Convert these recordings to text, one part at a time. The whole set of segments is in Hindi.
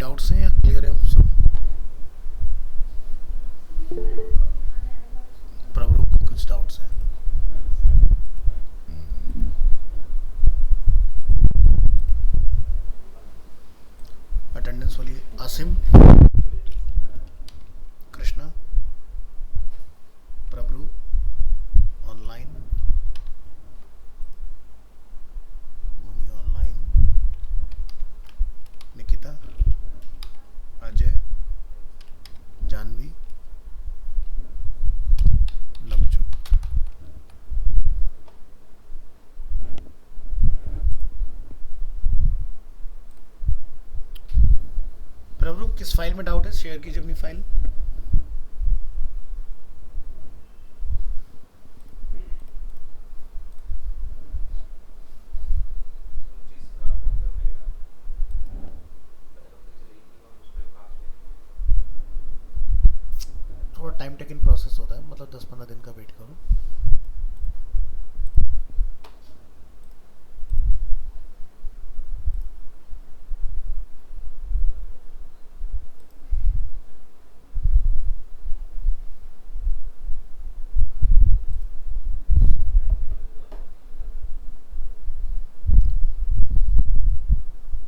डाउट्स हैं या क्लियर है सब? प्रभु को कुछ डाउट्स हैं? अटेंडेंस वाली आसिम, कृष्णा, प्रभु ऑनलाइन, भूमि ऑनलाइन, निकिता, अजय, जानवी, नवजो। प्रभु किस फाइल में डाउट है? शेयर कीजिए अपनी फाइल। थोड़ा टाइम टेकिंग प्रोसेस होता है, मतलब 10-15 दिन का वेट करो।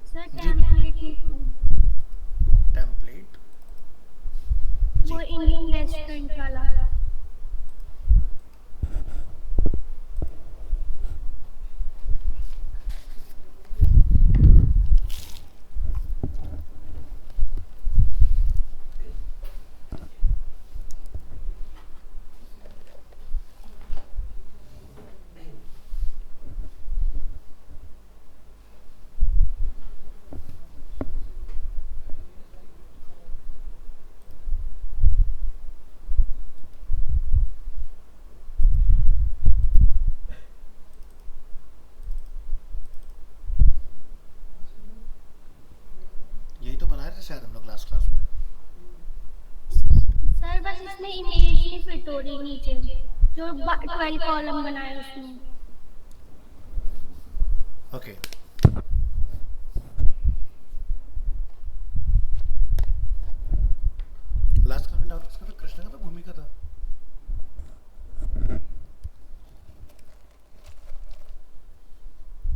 सर जी, टेम्पलेट टेम्पलेट जी। वो इंडियन रेस्टोरेंट वाला। यही तो बनाए थे शायद हम लोग लास्ट क्लास में। सर बस इसमें इमेज नहीं फिट हो रही नीचे, जो 12 कॉलम बनाए उसमें। ओके, लास्ट क्लास में डाउट किसका था? कृष्णा का था, भूमि का था?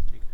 ठीक है।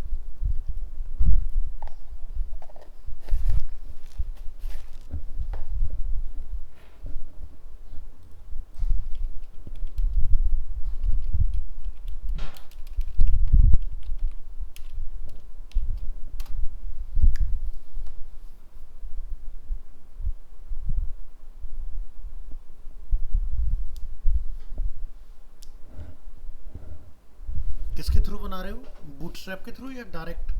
किसके थ्रू बना रहे हो? बूटस्ट्रैप के थ्रू या डायरेक्ट?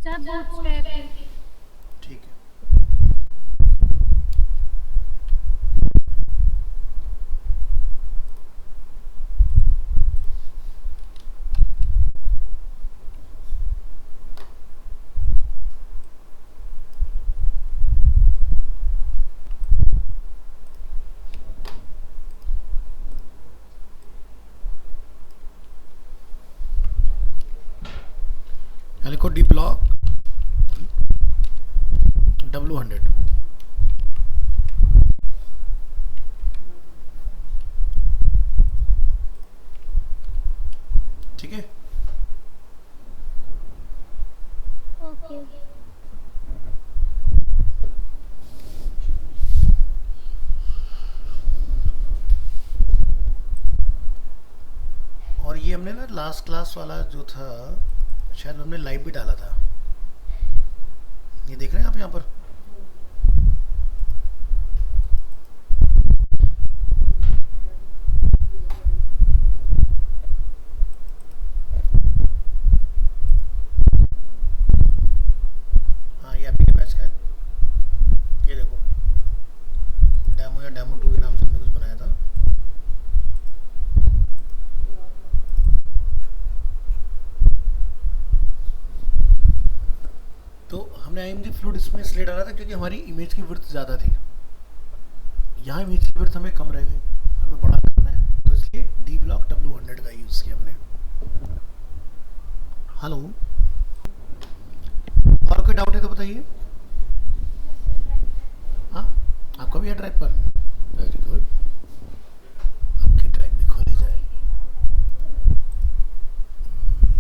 सर बूटस्ट्रैप है। ठीक है। लिखो डी ब्लॉक W100। ठीक है। ओके और ये हमने ना लास्ट क्लास वाला जो था, शायद हमने लाइव भी डाला था। ये देख रहे हैं आप यहाँ पर? हाँ, ये आपके बैच का है। ये देखो, डेमो या डेमो 2 के नाम से हमने कुछ बनाया था। तो हमने IMG फ्लूइड इसमें इसलिए डाला था क्योंकि हमारी इमेज की विड्थ ज़्यादा थी। यहाँ इमेज की विड्थ हमें कम रह गई, हमें बड़ा करना है, तो इसलिए डी ब्लॉक W100 का यूज़ किया हमने। हेलो, और कोई डाउट है तो बताइए। हाँ, आपका भी है ड्राइव पर। वेरी गुड, आपकी ड्राइव भी खोली जाए।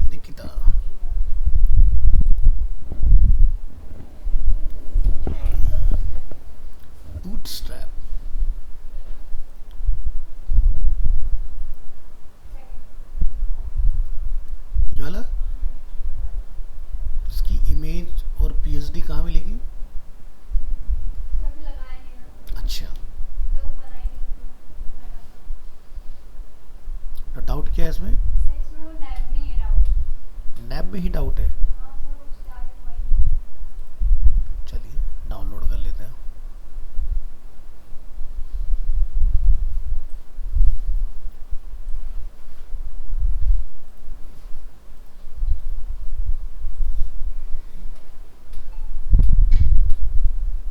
निकिता, बूटस्ट्रैप, ये वाला, इसकी इमेज और पीएचडी कहाँ मिलेगी? अच्छा, तो डाउट क्या है इसमें? नैब में ही डाउट है। चलिए डाउनलोड कर लेते हैं।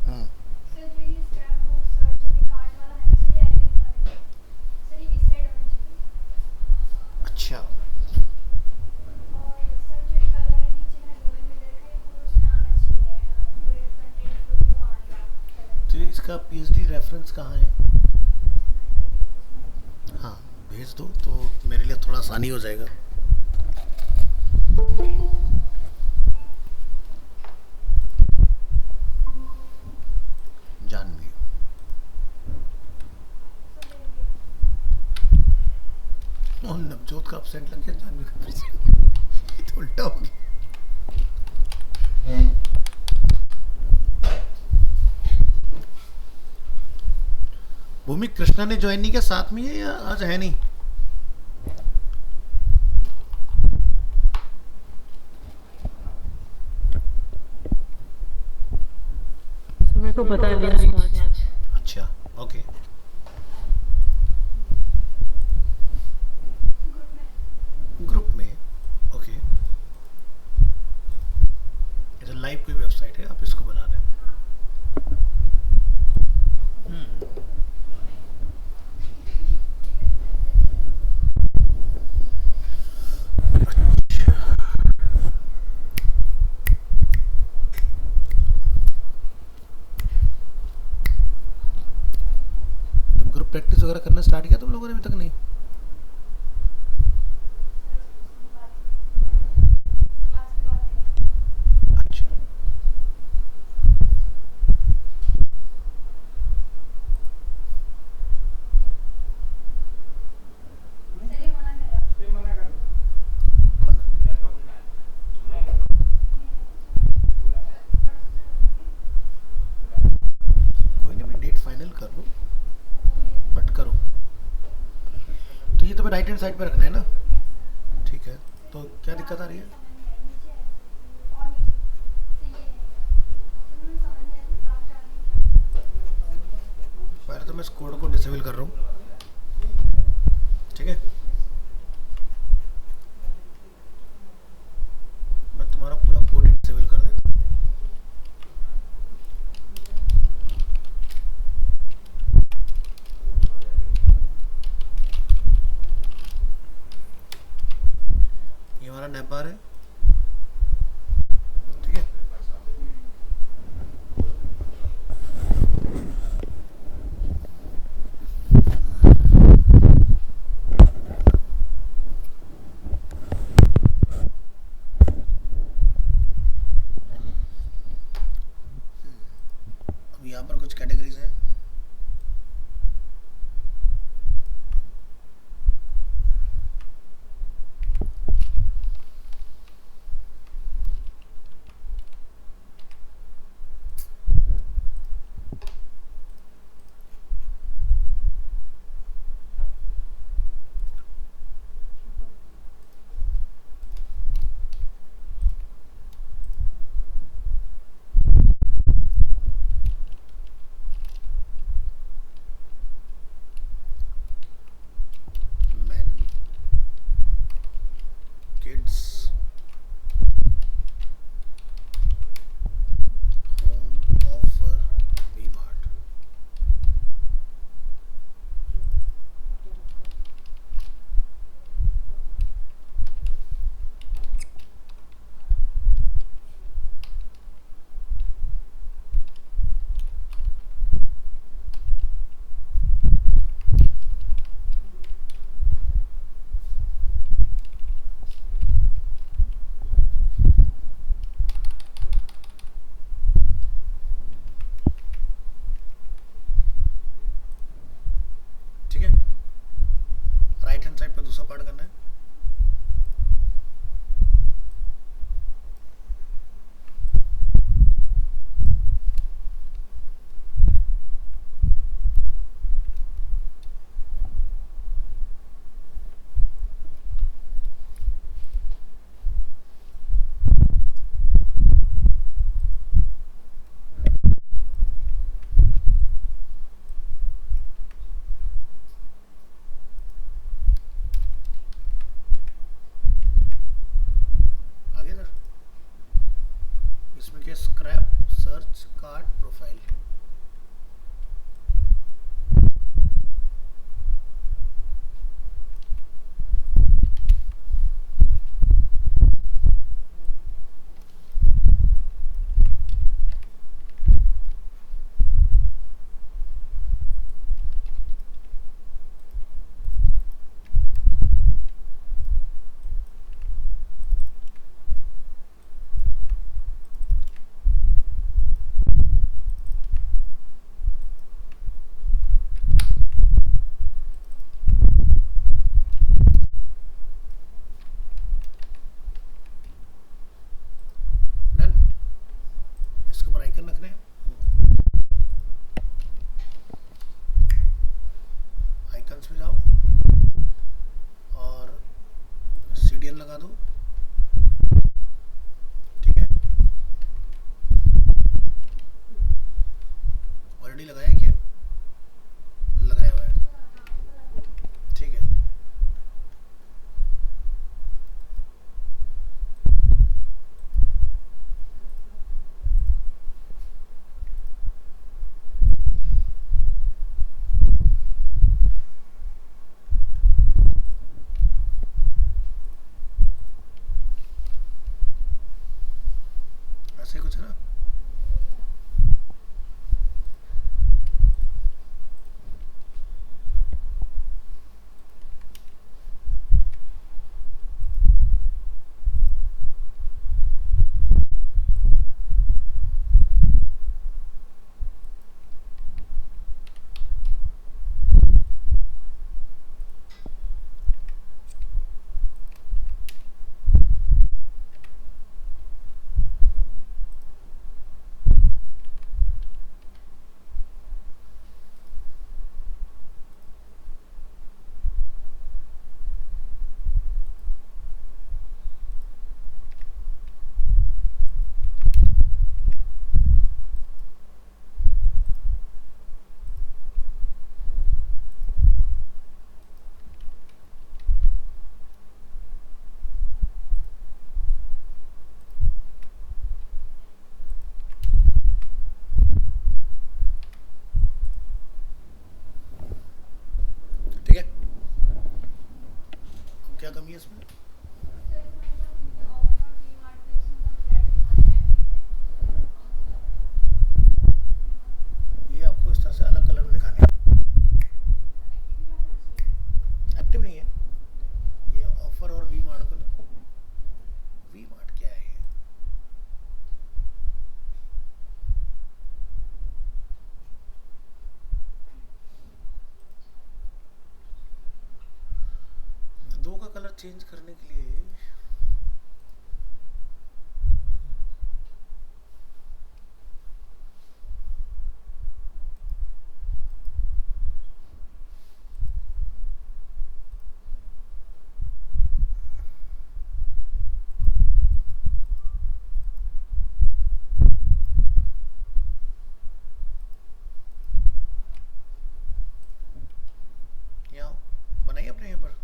हम्म, अच्छा, तो इसका पीएचडी रेफरेंस कहाँ है? हाँ, भेज दो तो मेरे लिए थोड़ा आसानी हो जाएगा। जानवी, और नवजोत का अपसेंट लग गया, जानवी का प्रेजेंट। ये तो उल्टा हो गया। भूमि कृष्णा ने ज्वाइन नहीं किया, साथ में है या आज है नहीं? मेरे को पता नहीं आज। अच्छा, ओके। ग्रुप में, ओके। ये लाइव कोई वेबसाइट है, आप इसको बना रहे हैं? तो ग्रुप प्रैक्टिस वगैरह करना स्टार्ट किया तुम लोगों ने? अभी तक नहीं? अच्छा, कोई नहीं, अपनी डेट फाइनल कर लो, बट करो। तो ये तुम्हें राइट हैंड साइड पे रखना है ना? ठीक है, तो क्या दिक्कत आ रही है? पहले तो मैं इस कोड को डिसेबल कर रहा हूँ, ठीक है? मैं तुम्हारा पूरा कोड ही डिसेबल कर देता हूँ। ये हमारा नैप बार है, ठीक है? अब यहाँ पर कुछ कैटेगरीज हैं। Scrap search card profile. Icons में जाओ और CDN लगा दो। ठीक है, ऑलरेडी लगाया क्या? लगाया हुआ है। ठीक है, ऐसे कुछ है ना। ठीक है, क्या कमी है इसमें? ये आपको इस तरह से अलग कलर में दिखाने हैं। एक्टिव नहीं है ये ऑफर और वी मार्ट को। वी मार्ट क्या है ये? दो का कलर चेंज करने के लिए यहाँ बनाइए अपने यहाँ पर।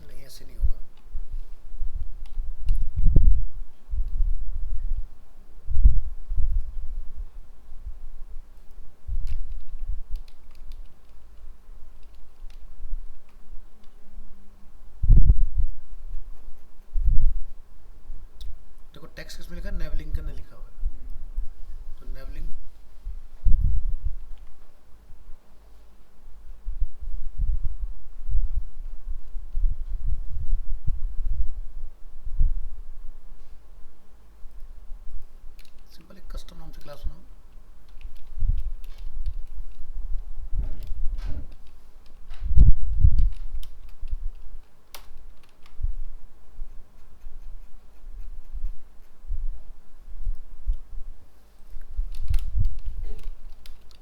नहीं, ऐसे नहीं होगा। देखो टेक्स्ट किसमें लिखा है? नेवलिंग के अंदर लिखा हुआ है। तो नेवलिंग सिंपल एक कस्टम नाम से क्लास बनाओ।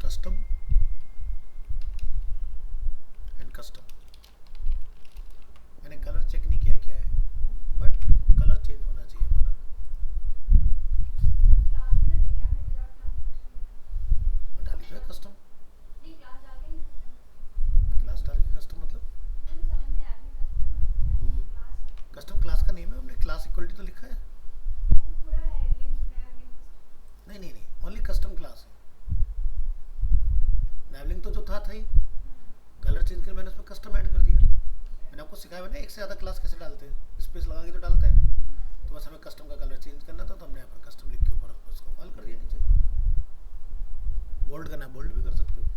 Custom and custom. मैंने कलर चेक नहीं किया क्या है, बट कलर चेंज होना चाहिए हमारा। मैं डाली तो है कस्टम। क्लास डाल के कस्टम मतलब कस्टम क्लास का नेम है। हमने क्लास इक्वलिटी तो लिखा है। सिखाया मैंने, एक से ज़्यादा क्लास कैसे डालते हैं, स्पेस लगा के तो डालते हैं। तो बस हमें कस्टम का कलर चेंज करना था, तो हमने यहाँ पर कस्टम लिख के ऊपर उसको कॉल कर दिया नीचे। बोल्ड करना है बोल्ड भी कर सकते हो।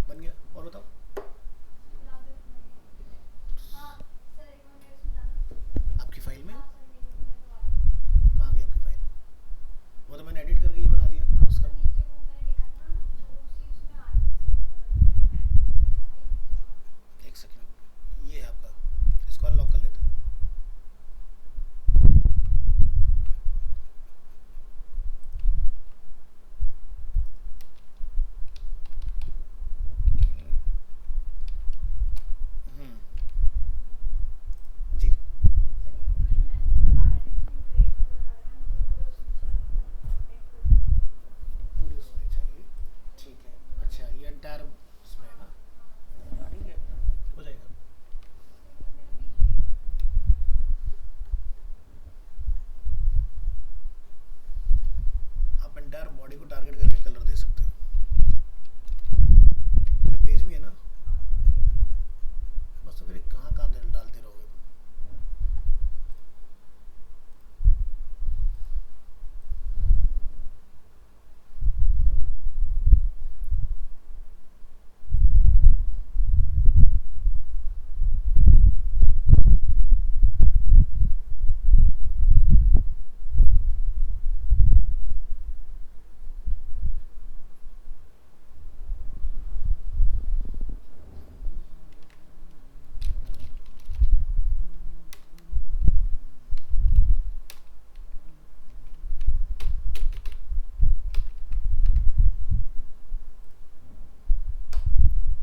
बन गया। और बताओ आपकी फाइल में कहाँ गई आपकी फाइल? वो तो मैंने एडिट करके ये बना दिया उसका। एक सेकेंड, ये है आपका, इसको अनलॉक कर लेते हैं। जी पूरी उसमें चाहिए, ठीक है। अच्छा ये एंटायर उसमें है ना, ठीक है हो जाएगा। आप एंटायर बॉडी को टारगेट करके कलर दे सकते हो। पूरे पेज में है ना, बस तो फिर कहाँ कहाँ डालते रहोगे।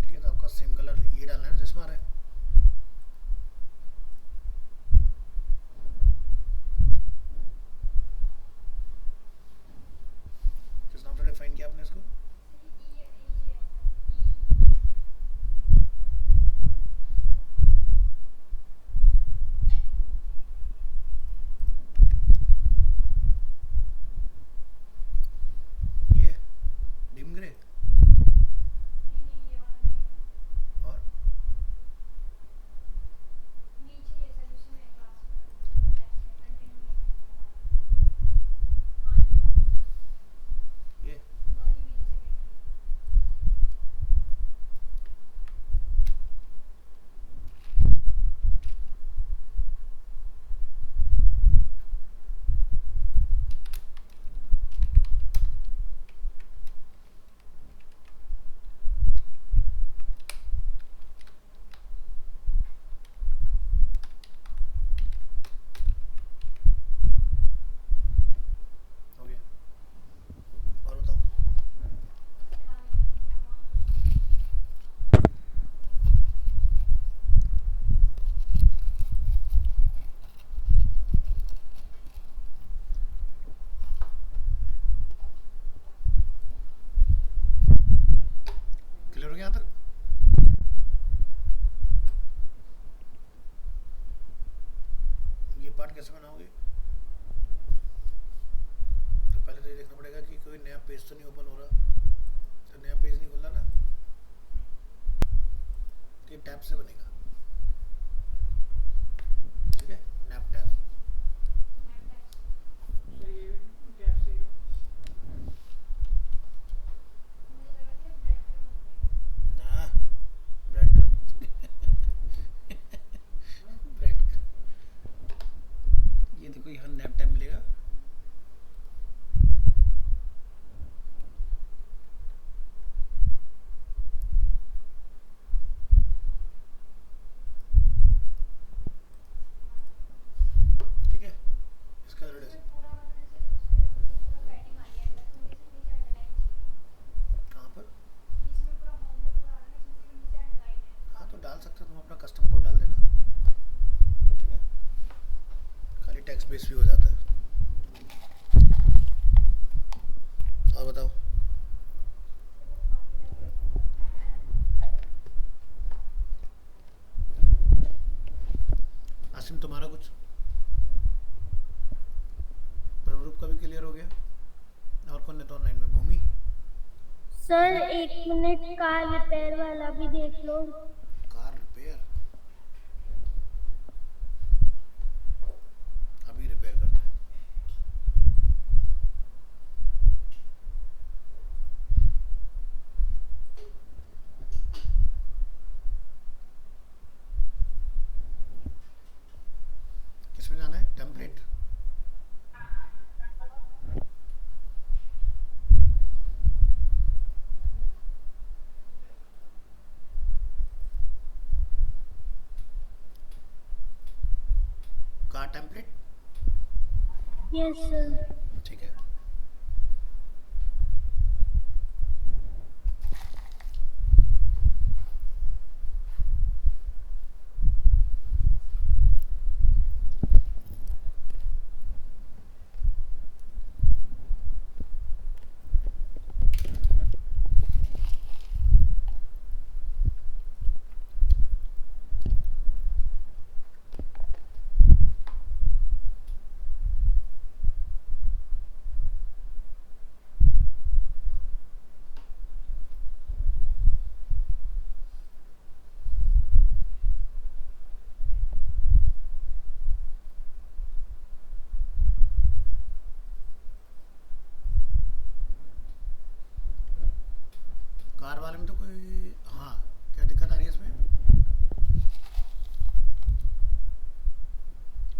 ठीक है, तो आपका सेम कलर ये डालना है ना जिसमें आ रहा है। किस नाम से डिफाइन किया आपने इसको? ये डिम ग्रे और ये हो गया। और बताओ क्लियर हो गया यहाँ तक? ये पार्ट कैसे बनाओगे? तो पहले तो ये देखना पड़ेगा कि कोई नया पेज तो नहीं ओपन हो रहा। तो नया पेज नहीं खुल रहा ना, तो ये टैब से बनेगा। ठीक है, नैप टैब। ना ब्रेड ब्रेड ये देखो यहाँ नैप टैब मिलेगा। ठीक है, इसका एड्रेस कहाँ पर? हाँ तो डाल सकते हो तुम, अपना कस्टम कोड डाल देना। ठीक है, खाली टेक्स्ट बेस भी हो जाता है। और बताओ आसिम, तुम्हारा कुछ? प्ररूप का भी क्लियर हो गया? और कौन है तो ऑनलाइन में? भूमि? सर 1 मिनट, कार रिपेयर वाला भी देख लो। Car repair? Car template? Yes sir. ठीक है। कार वाले में तो कोई, हाँ, क्या दिक्कत आ रही है इसमें?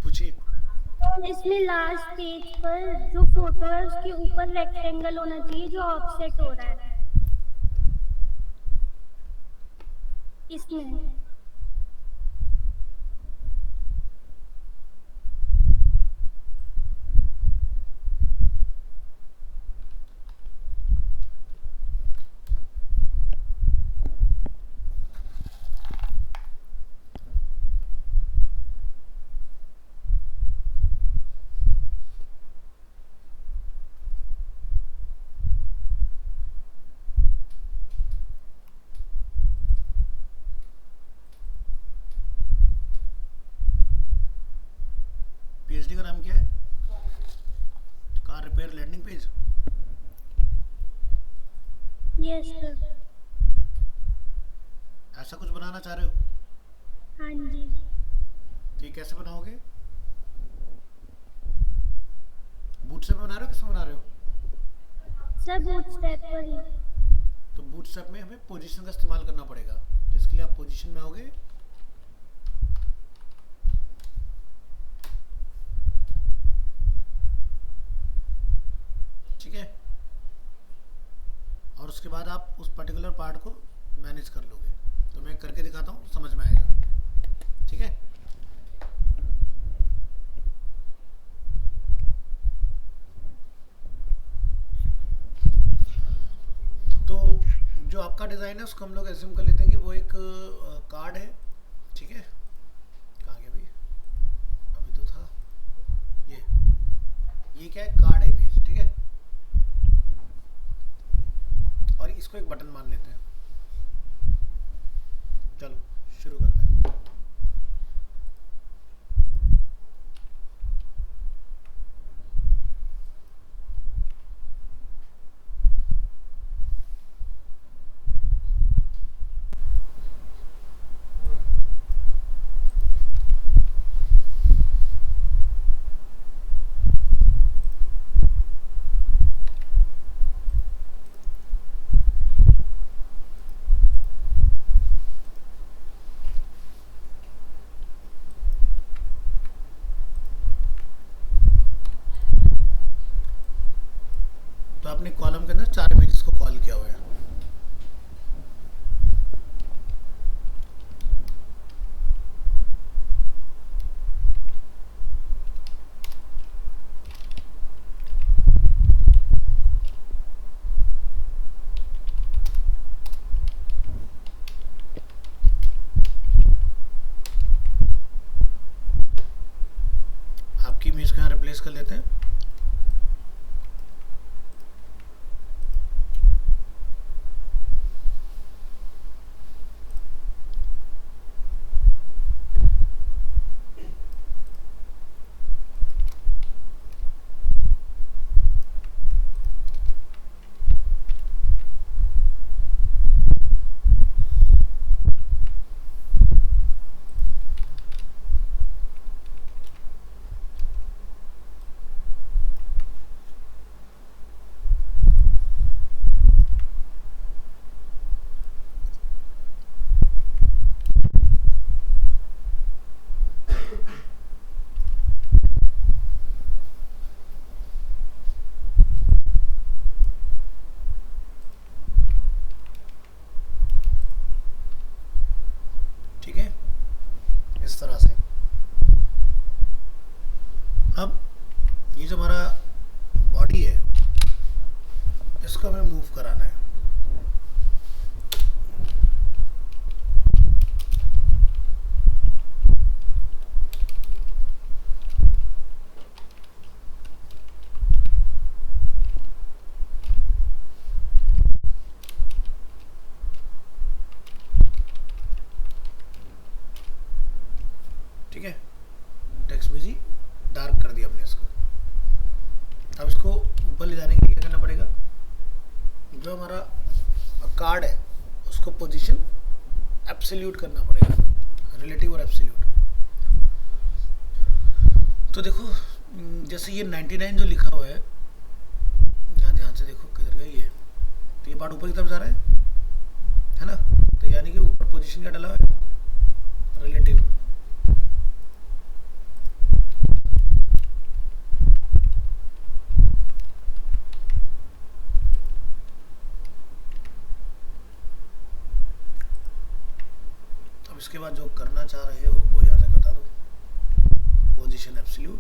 पूछिए। इसमें लास्ट पेज पर जो फोटो है उसके ऊपर रेक्टेंगल होना चाहिए जो ऑफसेट हो रहा है इसमें। पीएचडी का नाम क्या है? Car repair landing page. Yes sir. ऐसा कुछ बनाना चाह रहे हो? हाँ जी। तो ये कैसे बनाओगे? बूटस्ट्रैप में बना रहे हो, किसमें बना रहे हो? सर बूटस्ट्रैप पर ही। तो बूटस्ट्रैप में हमें पोजीशन का इस्तेमाल करना पड़ेगा, तो इसके लिए आप पोजीशन में आओगे। ठीक है, और उसके बाद आप उस पर्टिकुलर पार्ट को मैनेज कर लोगे। तो मैं करके दिखाता हूँ, समझ में आएगा। ठीक है, तो जो आपका डिज़ाइन है उसको हम लोग एज्यूम कर लेते हैं कि वो एक कार्ड है। ठीक है, कहाँ गया भाई? अभी तो था ये क्या है? कार्ड है, इमेज। ठीक है, और इसको एक बटन मान लेते हैं। चलो शुरू करते हैं। तो आपने कॉलम के अंदर 4 इमेजेस को कॉल किया हुआ है। आपकी इमेज को यहाँ रिप्लेस कर लेते हैं। ये जो हमारा बॉडी है इसको हमें मूव कराना है। ठीक है, टेक्स्ट में जी डार्क कर दिया हमने इसको। अब इसको ऊपर ले जाने के लिए क्या करना पड़ेगा, जो हमारा कार्ड है उसको पोजीशन एब्सोल्यूट करना पड़ेगा, रिलेटिव और एब्सोल्यूट। तो देखो जैसे ये 99 जो लिखा हुआ है, यहाँ ध्यान से देखो किधर गया ये, तो ये पार्ट ऊपर की तरफ जा रहा है ना, तो यानी कि ऊपर पोजीशन क्या डाला हुआ है, रिलेटिव। इसके बाद जो करना चाह रहे हो वो यहाँ से बता दो, पोजीशन एब्सोल्यूट,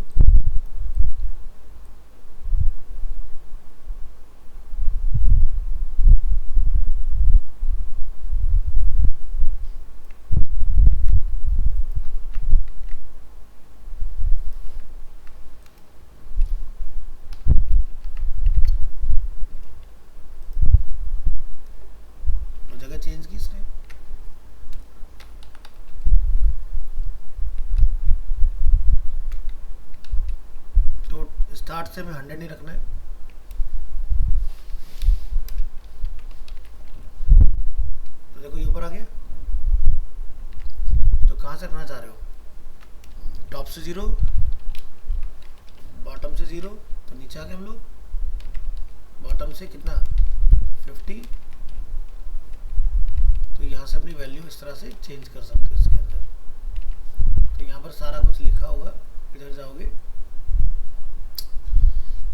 तो जगह चेंज की इसने। स्टार्ट से हमें 100 नहीं रखना है, तो देखो ये ऊपर आ गया। तो कहाँ से रखना चाह रहे हो, टॉप से 0, बॉटम से 0, तो नीचे आ गए हम लोग, बॉटम से कितना 50, तो यहाँ से अपनी वैल्यू इस तरह से चेंज कर सकते हो इसके अंदर। तो यहाँ पर सारा कुछ लिखा होगा, इधर जाओगे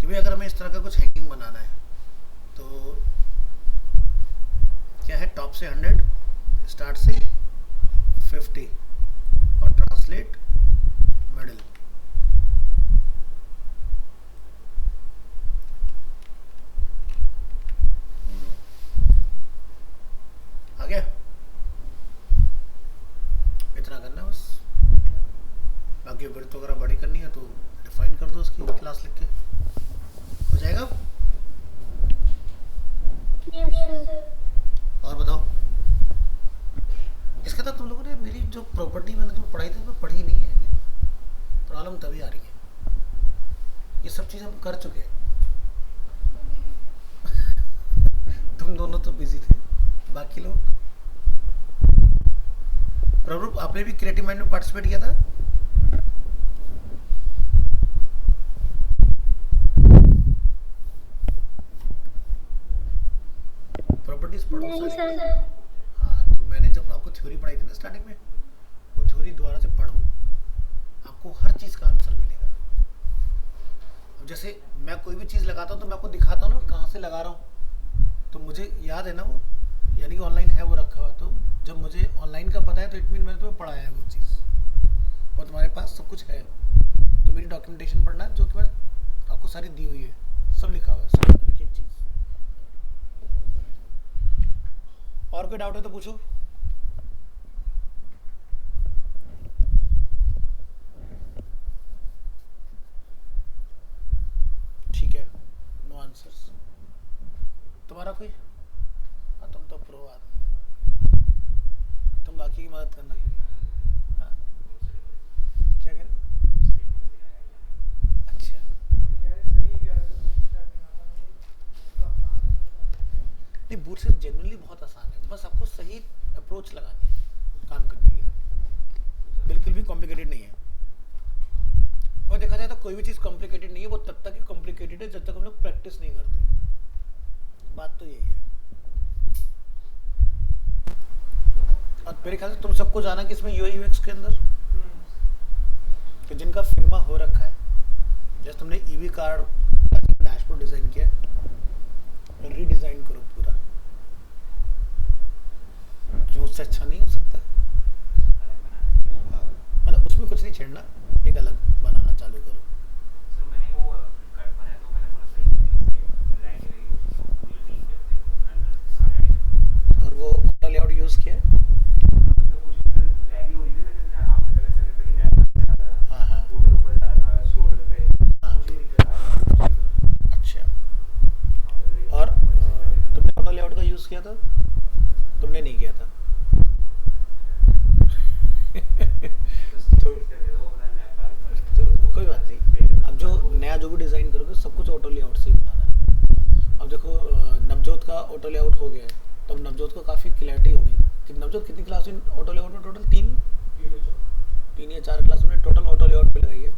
कि भाई अगर हमें इस तरह का कुछ हैंगिंग बनाना है तो क्या है, टॉप से 100, स्टार्ट से 50 और ट्रांसलेट मिडिल। आ गया, इतना करना है बस। बाकी विड्थ वगैरह बड़ी करनी है तो डिफाइन कर दो उसकी क्लास लिख के, हो जाएगा। और बताओ, इसके साथ तुम लोगों ने मेरी जो प्रॉपर्टी मैंने तुम पढ़ाई थी वो पढ़ी नहीं है, प्रॉब्लम तभी आ रही है। ये सब चीज़ हम कर चुके हैं तुम दोनों तो बिजी थे, बाकी लोग। प्रभु आपने भी क्रिएटिव माइंड में पार्टिसिपेट किया था? प्रॉपर्टीज पढ़ो सारी। हाँ, तो मैंने जब आपको थ्योरी पढ़ाई थी ना स्टार्टिंग में, वो थ्योरी दोबारा से पढ़ो, आपको हर चीज़ का आंसर मिलेगा। अब जैसे मैं कोई भी चीज़ लगाता हूँ तो मैं आपको दिखाता हूँ ना कहाँ से लगा रहा हूँ, तो मुझे याद है ना वो, यानी कि ऑनलाइन है वो रखा हुआ। तो जब मुझे ऑनलाइन का पता है तो इट मीन मैंने तुम्हें पढ़ाया है वो चीज़, और तुम्हारे पास सब कुछ है। तो मेरी डॉक्यूमेंटेशन पढ़ना जो कि मैं आपको सारी दी हुई है, सब लिखा हुआ है, सब एक एक चीज़। और कोई डाउट है तो पूछो। ठीक है, नो आंसर्स। तुम्हारा कोई? हाँ, तुम तो प्रो आदमी हो, तुम बाकी की मदद करना। हाँ, क्या कह रहे? अच्छा, नहीं बूट से जेन्युइनली बहुत आसान है, बस आपको सही अप्रोच लगानी है काम करने की, बिल्कुल भी कॉम्प्लिकेटेड नहीं है। और देखा जाए तो कोई भी चीज़ कॉम्प्लिकेटेड नहीं है, वो तब तक ही कॉम्प्लिकेटेड है जब तक हम लोग प्रैक्टिस नहीं करते। बात तो यही है। और मेरे ख्याल से तुम सबको जाना कि इसमें यूआई यूएक्स के अंदर कि जिनका फिग्मा हो रखा है, जैसे तुमने ईवी कार डैशबोर्ड डिजाइन किया, रीडिजाइन करो पूरा, क्यों उससे अच्छा नहीं हो सकता। मतलब उसमें कुछ नहीं छेड़ना, एक अलग बनाना चालू करो। सर मैंने वो सब कुछ ऑटो लेआउट से ही बनाना है। अब देखो नवजोत का ऑटो लेआउट हो गया है, तो अब नवजोत को काफ़ी क्लैरिटी हो गई कि नवजोत कितनी क्लास हुई ऑटो लेआउट में? टोटल 3 या 4 क्लास में टोटल ऑटो लेआउट पे लगाई है।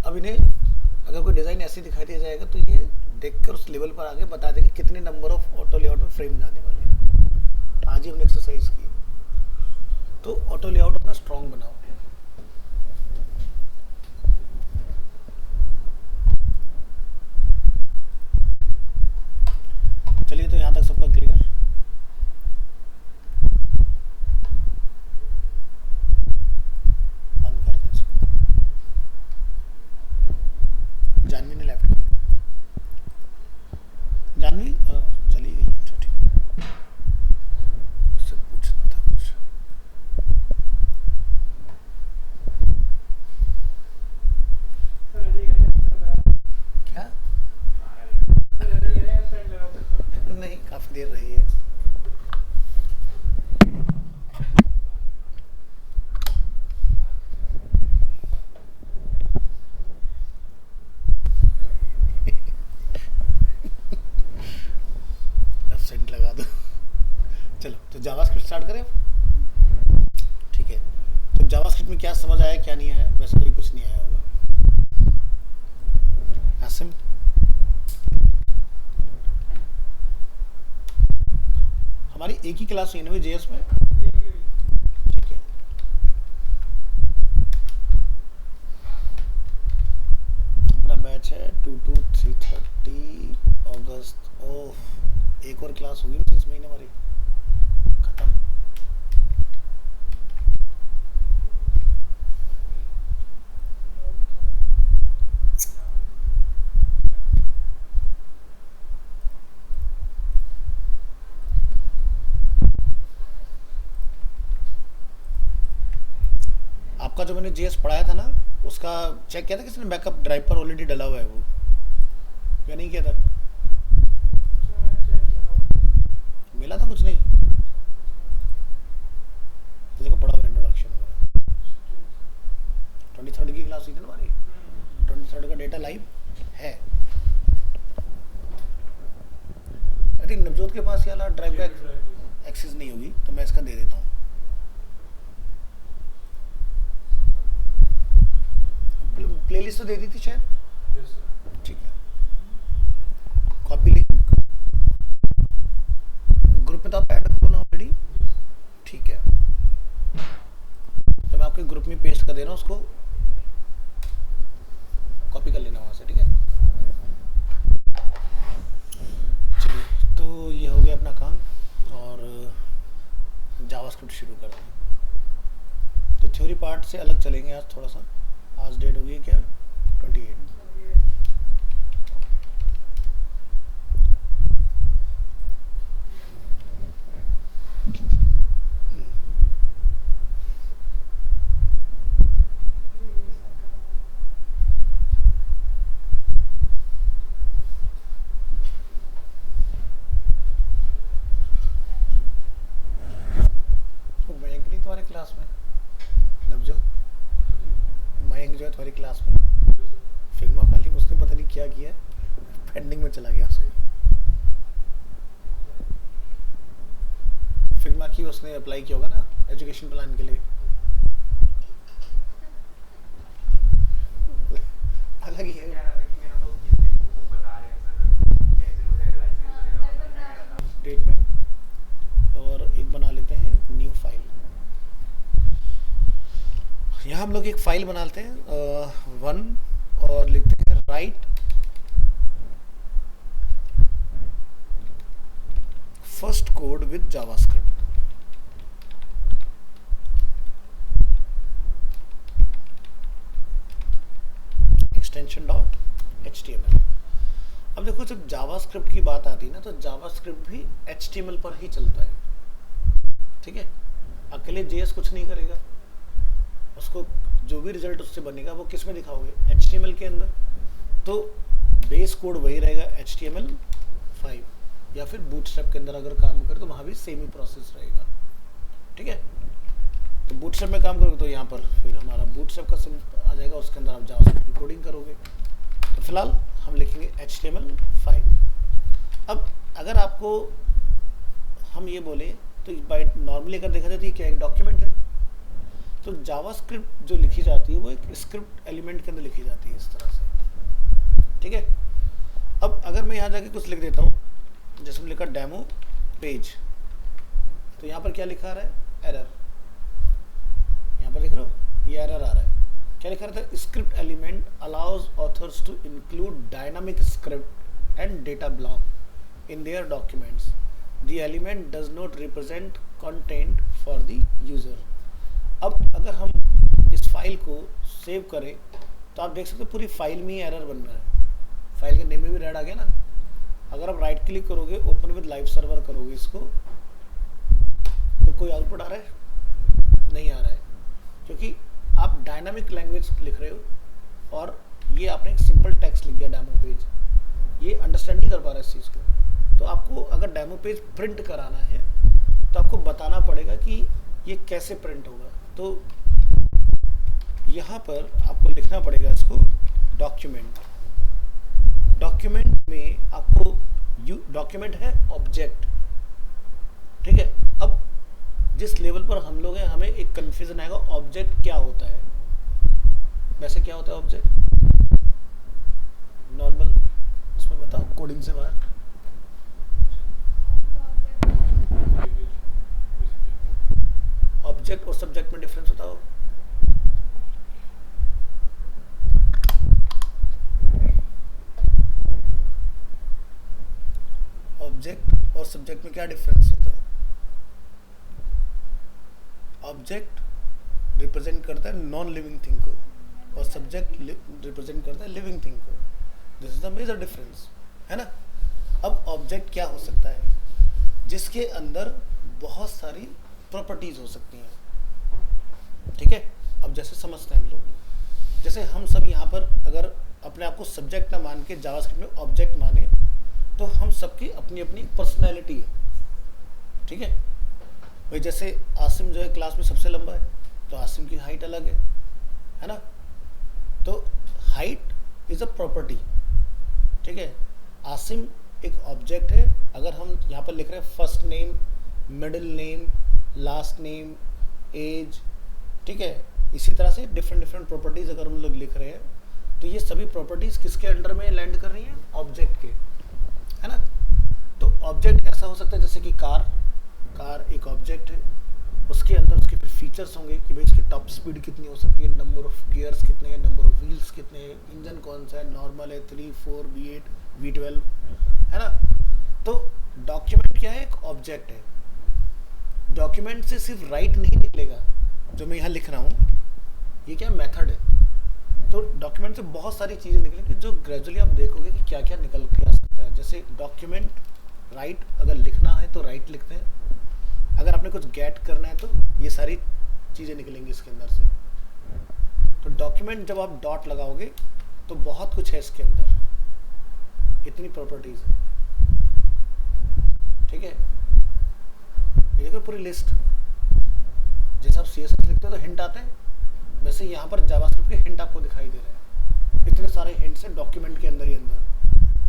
अब इन्हें अगर कोई डिज़ाइन ऐसी दिखाई दिया जाएगा तो ये देखकर उस लेवल पर आगे बता देंगे कितने नंबर ऑफ ऑटो लेआउट में फ्रेम जाने वाले हैं। आज ही हमने एक्सरसाइज की। तो ऑटो लेआउट अपना स्ट्रॉन्ग बनाओ। चलिए, तो यहाँ तक सबका क्लियर? बंद कर दें इसको। जानवी ने लैपटॉप, जानवी चली गई है। अच्छा ठीक, उससे पूछना था कुछ। क्या? नहीं, काफी देर रही है। एब्सेंट लगा दो। चलो, तो जावास्क्रिप्ट स्टार्ट करें। ठीक है, तो जावास्क्रिप्ट में क्या समझ आया क्या नहीं आया? वैसे तो कुछ नहीं आया होगा। आसिम, हमारी एक ही क्लास हुई ना जेएस में? ठीक है, अपना बैच है 2-330 अगस्त। ओह, एक और क्लास होगी ना इस महीने हमारी, खत्म। आपका जो मैंने जीएस पढ़ाया था ना, उसका चेक किया था किसी ने? बैकअप ड्राइव पर ऑलरेडी डला हुआ है वो, या नहीं किया था? मिला था कुछ नहीं? तो देखो पढ़ा हुआ इंट्रोडक्शन वगैरह। 23rd की क्लास हुई थी ना हमारी, 23rd का डेटा लाइव है। आई थिंक नवजोत के पास ये वाला ड्राइव का एक्सेस नहीं होगी, तो मैं इसका दे देता हूँ। प्लेलिस्ट तो दे दी थी शायद। ठीक है, कॉपी लिंक ग्रुप में तो आप ऐड हो ना ऑलरेडी? ठीक है, तो मैं आपके ग्रुप में पेस्ट कर दे रहा हूँ, उसको कॉपी कर लेना वहां से। ठीक है, चलिए, तो ये हो गया अपना काम, और जावास्क्रिप्ट शुरू कर दें। तो थ्योरी पार्ट से अलग चलेंगे आज थोड़ा सा। आज डेट होगी क्या? 28। मयंक नहीं तुम्हारे क्लास में? नवजोत, मयंक जो है तुम्हारी क्लास में, फिग्मा फाइलिंग उसने पता नहीं क्या किया, पेंडिंग में चला गया उसके। फिग्मा की उसने अप्लाई किया होगा ना एजुकेशन प्लान के लिए। अलग ही है डेट में। और एक बना लेते हैं न्यू फाइल। यहाँ हम लोग एक फाइल बनाते हैं 1 और लिखते हैं right first code with JavaScript. Extension dot HTML। अब देखो, जब जावास्क्रिप्ट की बात आती है ना, तो जावास्क्रिप्ट भी HTML पर ही चलता है। ठीक है, अकेले JS कुछ नहीं करेगा, उसको जो भी रिजल्ट उससे बनेगा वो किस में दिखाओगे? HTML के अंदर। तो बेस कोड वही रहेगा HTML5, या फिर बूटस्ट्रैप के अंदर अगर काम करे तो वहाँ भी सेम ही प्रोसेस रहेगा। ठीक है, तो बूटस्ट्रैप में काम करोगे तो यहाँ पर फिर हमारा बूटस्ट्रैप का सिम आ जाएगा, उसके अंदर आप जावास्क्रिप्ट की कोडिंग करोगे। तो फिलहाल हम लिखेंगे HTML5। अब अगर आपको हम ये बोले तो बाय नॉर्मली अगर देखा जाए तो ये क्या एक डॉक्यूमेंट है। तो जावास्क्रिप्ट जो लिखी जाती है वो एक स्क्रिप्ट एलिमेंट के अंदर लिखी जाती है इस तरह से, ठीक है। अब अगर मैं यहाँ जाके कुछ लिख देता हूँ, जैसे हम लिखा डेमो पेज, तो यहाँ पर क्या लिखा आ रहा है, एरर। यहाँ पर देख रहे हो ये एरर आ रहा है। क्या लिखा रहता है, script element allows authors to include dynamic script and data block in their documents. The element does not represent content for the user. अब अगर हम इस फाइल को सेव करें तो आप देख सकते हो पूरी फाइल में ही एरर बन रहा है। फाइल के नेम में भी रेड आ गया ना। अगर आप राइट क्लिक करोगे, ओपन विद लाइव सर्वर करोगे इसको, तो कोई आउटपुट आ रहा है? नहीं आ रहा है, क्योंकि आप डायनामिक लैंग्वेज लिख रहे हो और ये आपने एक सिंपल टेक्स्ट लिख दिया डेमो पेज, ये अंडरस्टैंड नहीं कर पा रहा है इस चीज़ को। तो आपको अगर डेमो पेज प्रिंट कराना है तो आपको बताना पड़ेगा कि ये कैसे प्रिंट होगा। तो यहाँ पर आपको लिखना पड़ेगा इसको डॉक्यूमेंट। डॉक्यूमेंट में आपको डॉक्यूमेंट है ऑब्जेक्ट, ठीक है। अब जिस लेवल पर हम लोग हैं हमें एक कंफ्यूजन आएगा, ऑब्जेक्ट क्या होता है। वैसे क्या होता है ऑब्जेक्ट नॉर्मल, उसमें बताओ कोडिंग से बाहर। ऑब्जेक्ट और सब्जेक्ट में डिफरेंस बताओ। ऑब्जेक्ट और सब्जेक्ट में क्या डिफरेंस होता है? ऑब्जेक्ट रिप्रेजेंट करता है नॉन लिविंग थिंग को और सब्जेक्ट रिप्रेजेंट करता है लिविंग थिंग को। This is the major difference, है ना। अब ऑब्जेक्ट क्या हो सकता है? जिसके अंदर बहुत सारी प्रॉपर्टीज हो सकती हैं, ठीक है। अब जैसे समझते हैं हम लोग, जैसे हम सब यहाँ पर अगर अपने आप को सब्जेक्ट ना मान के जावास्क्रिप्ट में ऑब्जेक्ट माने तो हम सबकी अपनी अपनी पर्सनैलिटी है, ठीक है। भाई जैसे आसिम जो है क्लास में सबसे लंबा है तो आसिम की हाइट अलग है ना। तो हाइट इज अ प्रॉपर्टी, ठीक है। आसिम एक ऑब्जेक्ट है। अगर हम यहाँ पर लिख रहे हैं first name, middle name, last name, age, ठीक है। इसी तरह से डिफरेंट डिफरेंट प्रॉपर्टीज अगर हम लोग लिख रहे हैं तो ये सभी प्रॉपर्टीज किसके अंडर में लैंड कर रही हैं? ऑब्जेक्ट के, है ना। तो ऑब्जेक्ट ऐसा हो सकता है जैसे कि कार एक ऑब्जेक्ट है, उसके अंदर उसके फिर फीचर्स होंगे कि भाई इसकी टॉप स्पीड कितनी हो सकती है, नंबर ऑफ गियर्स कितने हैं, नंबर ऑफ व्हील्स कितने हैं, इंजन कौन सा है, नॉर्मल है, 3, 4, V8, V12, है ना। तो डॉक्यूमेंट क्या है? एक ऑब्जेक्ट है। डॉक्यूमेंट से सिर्फ राइट नहीं निकलेगा, जो मैं यहाँ लिख रहा हूँ ये क्या मेथड है। तो डॉक्यूमेंट से बहुत सारी चीज़ें निकलेंगी जो ग्रेजुअली आप देखोगे कि क्या क्या निकल के आ सकता है। जैसे डॉक्यूमेंट राइट, अगर लिखना है तो राइट लिखते हैं, अगर आपने कुछ गेट करना है तो ये सारी चीज़ें निकलेंगी इसके अंदर से। तो डॉक्यूमेंट जब आप डॉट लगाओगे तो बहुत कुछ है इसके अंदर, इतनी प्रॉपर्टीज है, ठीक है। ये देखो पूरी लिस्ट, जैसे आप CSS लिखते हो तो हिंट आते हैं, वैसे यहाँ पर जावास्क्रिप्ट के हिंट आपको दिखाई दे रहे हैं। इतने सारे हिंट्स हैं डॉक्यूमेंट के अंदर ही अंदर।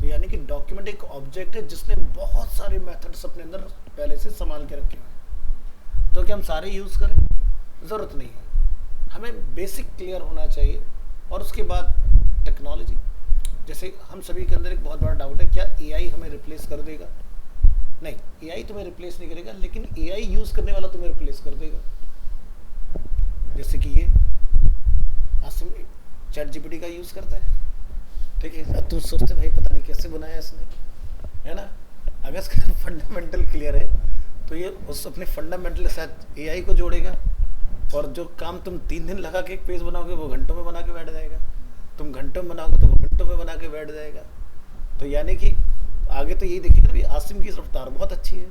तो यानी कि डॉक्यूमेंट एक ऑब्जेक्ट है जिसने बहुत सारे मेथड्स अपने अंदर पहले से संभाल के रखे हुए हैं। तो क्या हम सारे यूज़ करें? ज़रूरत नहीं है, हमें बेसिक क्लियर होना चाहिए और उसके बाद टेक्नोलॉजी। जैसे हम सभी के अंदर एक बहुत बड़ा डाउट है, क्या AI हमें रिप्लेस कर देगा? नहीं, AI तुम्हें रिप्लेस नहीं करेगा, लेकिन AI यूज़ करने वाला तुम्हें रिप्लेस कर देगा। जैसे कि ये आसिम ChatGPT का यूज़ करता है, ठीक है। अब तुम सोचते भाई पता नहीं कैसे बनाया इसने, है ना। अगर इसका फंडामेंटल क्लियर है तो ये उस अपने फंडामेंटल के साथ AI को जोड़ेगा और जो काम तुम 3 दिन लगा के एक पेज बनाओगे वो घंटों में बना के बैठ जाएगा, तुम घंटों में बनाओगे तो वो घंटों में बना के बैठ जाएगा। तो यानी कि आगे तो यही देखिए ना, आसिम की रफ्तार बहुत अच्छी है।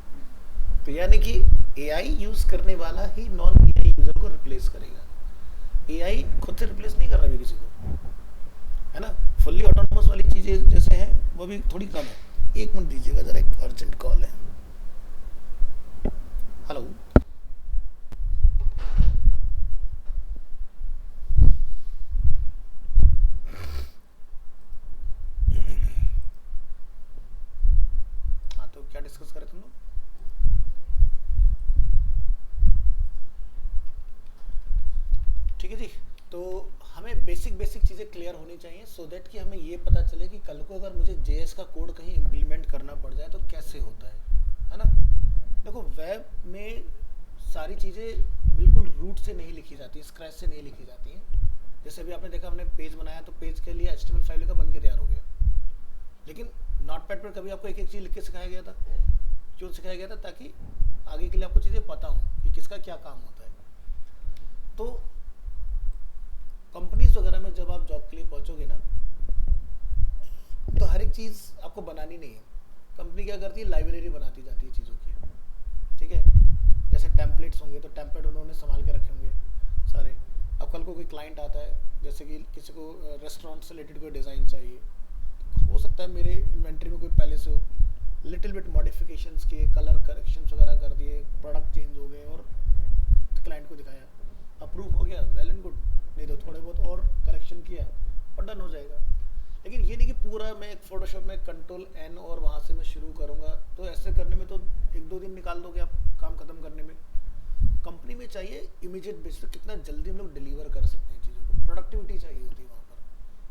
तो यानी कि AI यूज़ करने वाला ही नॉन AI यूज़र को रिप्लेस करेगा। AI खुद से रिप्लेस नहीं कर रहा है किसी को, है ना। फुल्ली ऑटोनोमस वाली चीज़ें जैसे हैं वो भी थोड़ी कम है। 1 मिनट दीजिएगा ज़रा, एक अर्जेंट कॉल है। हेलो, डिस्कस करें तुम लोग। ठीक है जी, तो हमें बेसिक चीज़ें क्लियर होनी चाहिए सो दैट कि हमें ये पता चले कि कल को अगर मुझे JS का कोड कहीं इम्प्लीमेंट करना पड़ जाए तो कैसे होता है ना। देखो वेब में सारी चीज़ें बिल्कुल रूट से नहीं लिखी जाती, स्क्रैच से नहीं लिखी जाती हैं। जैसे अभी आपने देखा हमने पेज बनाया तो पेज के लिए HTML फाइल लिखा, बन के तैयार हो गया। लेकिन नोटपैड पर कभी आपको एक एक चीज़ लिख के सिखाया गया था? क्यों सिखाया गया था? ताकि आगे के लिए आपको चीज़ें पता हो कि किसका क्या काम होता है। तो कंपनीज वगैरह में जब आप जॉब के लिए पहुंचोगे ना, तो हर एक चीज़ आपको बनानी नहीं है। कंपनी क्या करती है, लाइब्रेरी बनाती जाती है चीज़ों की। ठीक है, जैसे टेम्पलेट्स होंगे तो टेम्पलेट उन्होंने संभाल के रखे होंगे सारे। अब कल को कोई क्लाइंट आता है, जैसे कि किसी को रेस्टोरेंट से रिलेटेड कोई डिज़ाइन चाहिए, हो सकता है मेरे इन्वेंट्री में कोई पहले से हो, लिटिल बिट मॉडिफिकेशंस किए, कलर करेक्शंस वगैरह कर दिए, प्रोडक्ट चेंज हो गए और क्लाइंट को दिखाया, अप्रूव हो गया, वेल एंड गुड। नहीं तो थोड़े बहुत और करेक्शन किया और डन हो जाएगा। लेकिन ये नहीं कि पूरा मैं एक फोटोशॉप में Ctrl+N और वहाँ से मैं शुरू करूँगा, तो ऐसे करने में तो 1-2 दिन निकाल दोगे आप काम ख़त्म करने में। कंपनी में चाहिए इमीडिएट बेसिस पे कितना जल्दी हम लोग डिलीवर कर सकते हैं चीज़ों को, प्रोडक्टिविटी चाहिए होती है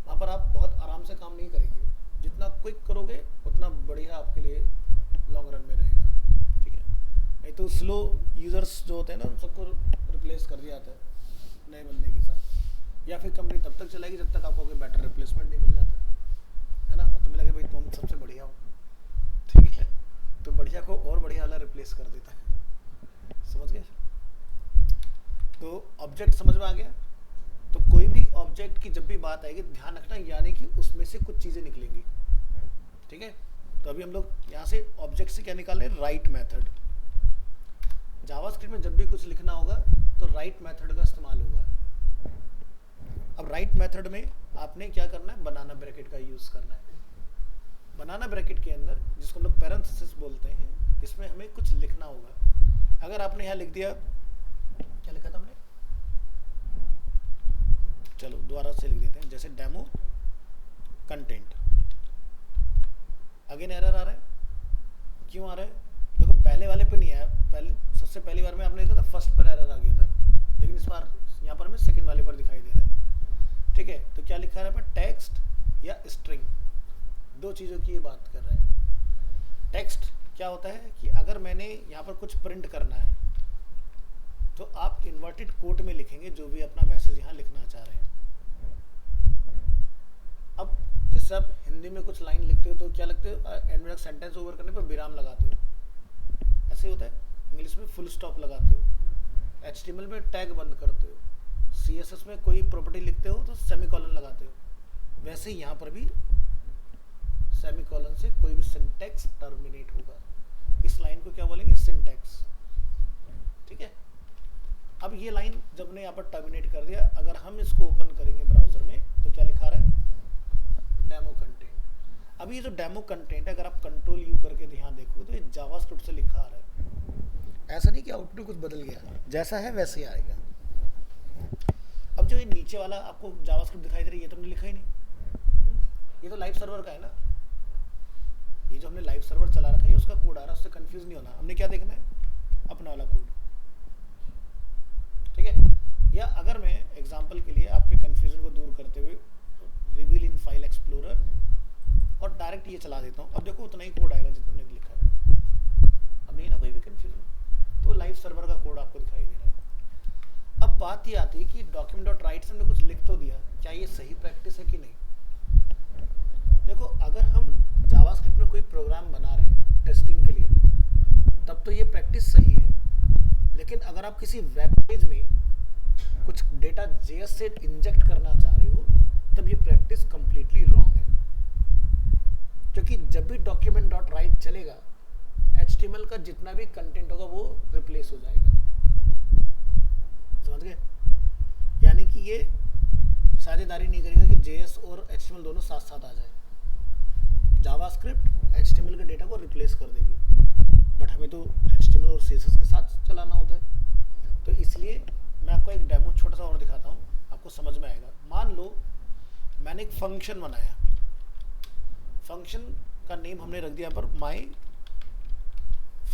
वहाँ पर आप बहुत आराम से काम नहीं करेंगे। जितना क्विक करोगे उतना बढ़िया आपके लिए लॉन्ग रन में रहेगा। ठीक है, नहीं तो स्लो यूज़र्स जो होते हैं ना, उन सबको रिप्लेस कर दिया जाता है नए बंदे के साथ, या फिर कंपनी तब तक चलेगी जब तक आपको कोई बेटर रिप्लेसमेंट नहीं मिल जाता है ना। और तुम्हें लगे भाई तुम सबसे बढ़िया हो, ठीक है, तो बढ़िया को और बढ़िया वाला रिप्लेस कर देता है। समझ गए? तो ऑब्जेक्ट समझ में आ गया। तो कोई भी ऑब्जेक्ट की जब भी बात आएगी ध्यान रखना, यानी कि उसमें से कुछ चीज़ें निकलेंगी। ठीक है, तो अभी हम लोग यहाँ से ऑब्जेक्ट से क्या निकाल रहे हैं, राइट मेथड। जावास्क्रिप्ट में जब भी कुछ लिखना होगा तो राइट मेथड का इस्तेमाल होगा। अब राइट मेथड में आपने क्या करना है, बनाना ब्रैकेट का यूज़ करना है। बनाना ब्रैकेट के अंदर, जिसको हम लोग पैरेंथेसिस बोलते हैं, इसमें हमें कुछ लिखना होगा। अगर आपने यहाँ लिख दिया, क्या लिखा था हमने, चलो दोबारा से लिख देते हैं, जैसे डेमो कंटेंट। अगेन एरर आ रहा है, क्यों आ रहा है? देखो पहले वाले पे नहीं आया, पहले सबसे पहली बार में आपने देखा था फर्स्ट पर एरर आ गया था, लेकिन इस बार यहाँ पर हमें सेकंड वाले पर दिखाई दे रहा है। ठीक है, तो क्या लिखा है यहाँ पर, टेक्स्ट या स्ट्रिंग, दो चीज़ों की ये बात कर रहा है। टेक्स्ट क्या होता है कि अगर मैंने यहाँ पर कुछ प्रिंट करना है तो आप इन्वर्टेड कोट में लिखेंगे जो भी अपना मैसेज यहाँ लिखना चाह रहे हैं। अब जैसे आप हिंदी में कुछ लाइन लिखते हो तो क्या लिखते हो, एंड में सेंटेंस ओवर करने पर विराम लगाते हो, ऐसे ही होता है। इंग्लिश में फुल स्टॉप लगाते हो, HTML में टैग बंद करते हो, CSS में कोई प्रॉपर्टी लिखते हो तो सेमीकोलन लगाते हो। वैसे ही यहाँ पर भी सेमीकोलन से कोई भी सिंटैक्स टर्मिनेट होगा। इस लाइन को क्या बोलेंगे, सिंटैक्स। ठीक है, अब ये लाइन जब ने यहाँ पर टर्मिनेट कर दिया, अगर हम इसको ओपन करेंगे ब्राउजर में तो क्या लिखा रहा है, डेमो कंटेंट। अब ये जो डेमो कंटेंट है, अगर आप Ctrl+U करके ध्यान देखोगे तो ये जावास्क्रिप्ट से लिखा आ रहा है। ऐसा नहीं कि आउटपुट कुछ बदल गया, जैसा है वैसे ही आएगा। अब जो ये नीचे वाला आपको जावास्क्रिप्ट दिखाई दे रही है, ये तो हमने लिखा ही नहीं, ये तो लाइव सर्वर का है ना। ये जो हमने लाइव सर्वर चला रखा है उसका कोड आ रहा है, उससे कंफ्यूज नहीं होना। हमने क्या देखना है, अपना वाला कोड। ठीक है, या अगर मैं एग्जांपल के लिए आपके कंफ्यूजन को दूर करते हुए रिवील इन फाइल एक्सप्लोरर और डायरेक्ट ये चला देता हूँ, अब देखो उतना ही कोड आएगा जितना हमने लिखा है। अब नहीं ना कोई भी कंफ्यूजन, तो लाइव सर्वर का कोड आपको दिखाई दे रहा है। अब बात ये आती है कि document.write से हमने कुछ लिख तो दिया, क्या ये सही प्रैक्टिस है कि नहीं। देखो अगर हम जावास्क्रिप्ट में कोई प्रोग्राम बना रहे हैं टेस्टिंग के लिए, तब तो ये प्रैक्टिस सही है। लेकिन अगर आप किसी वेब पेज में कुछ डेटा JS से इंजेक्ट करना चाह रहे हो, तब ये प्रैक्टिस कंप्लीटली रॉन्ग है। क्योंकि जब भी document.write चलेगा, HTML का जितना भी कंटेंट होगा वो रिप्लेस हो जाएगा। समझ गए? यानी कि ये साझेदारी नहीं करेगा कि JS और HTML दोनों साथ साथ आ जाए। जावास्क्रिप्ट HTML के डेटा को रिप्लेस कर देगी, बट हमें तो HTML और CSS के साथ चलाना होता है। तो इसलिए मैं आपको एक डेमो छोटा सा और दिखाता हूँ, आपको समझ में आएगा। मान लो मैंने एक फंक्शन बनाया, फंक्शन का नेम हमने रख दिया पर माई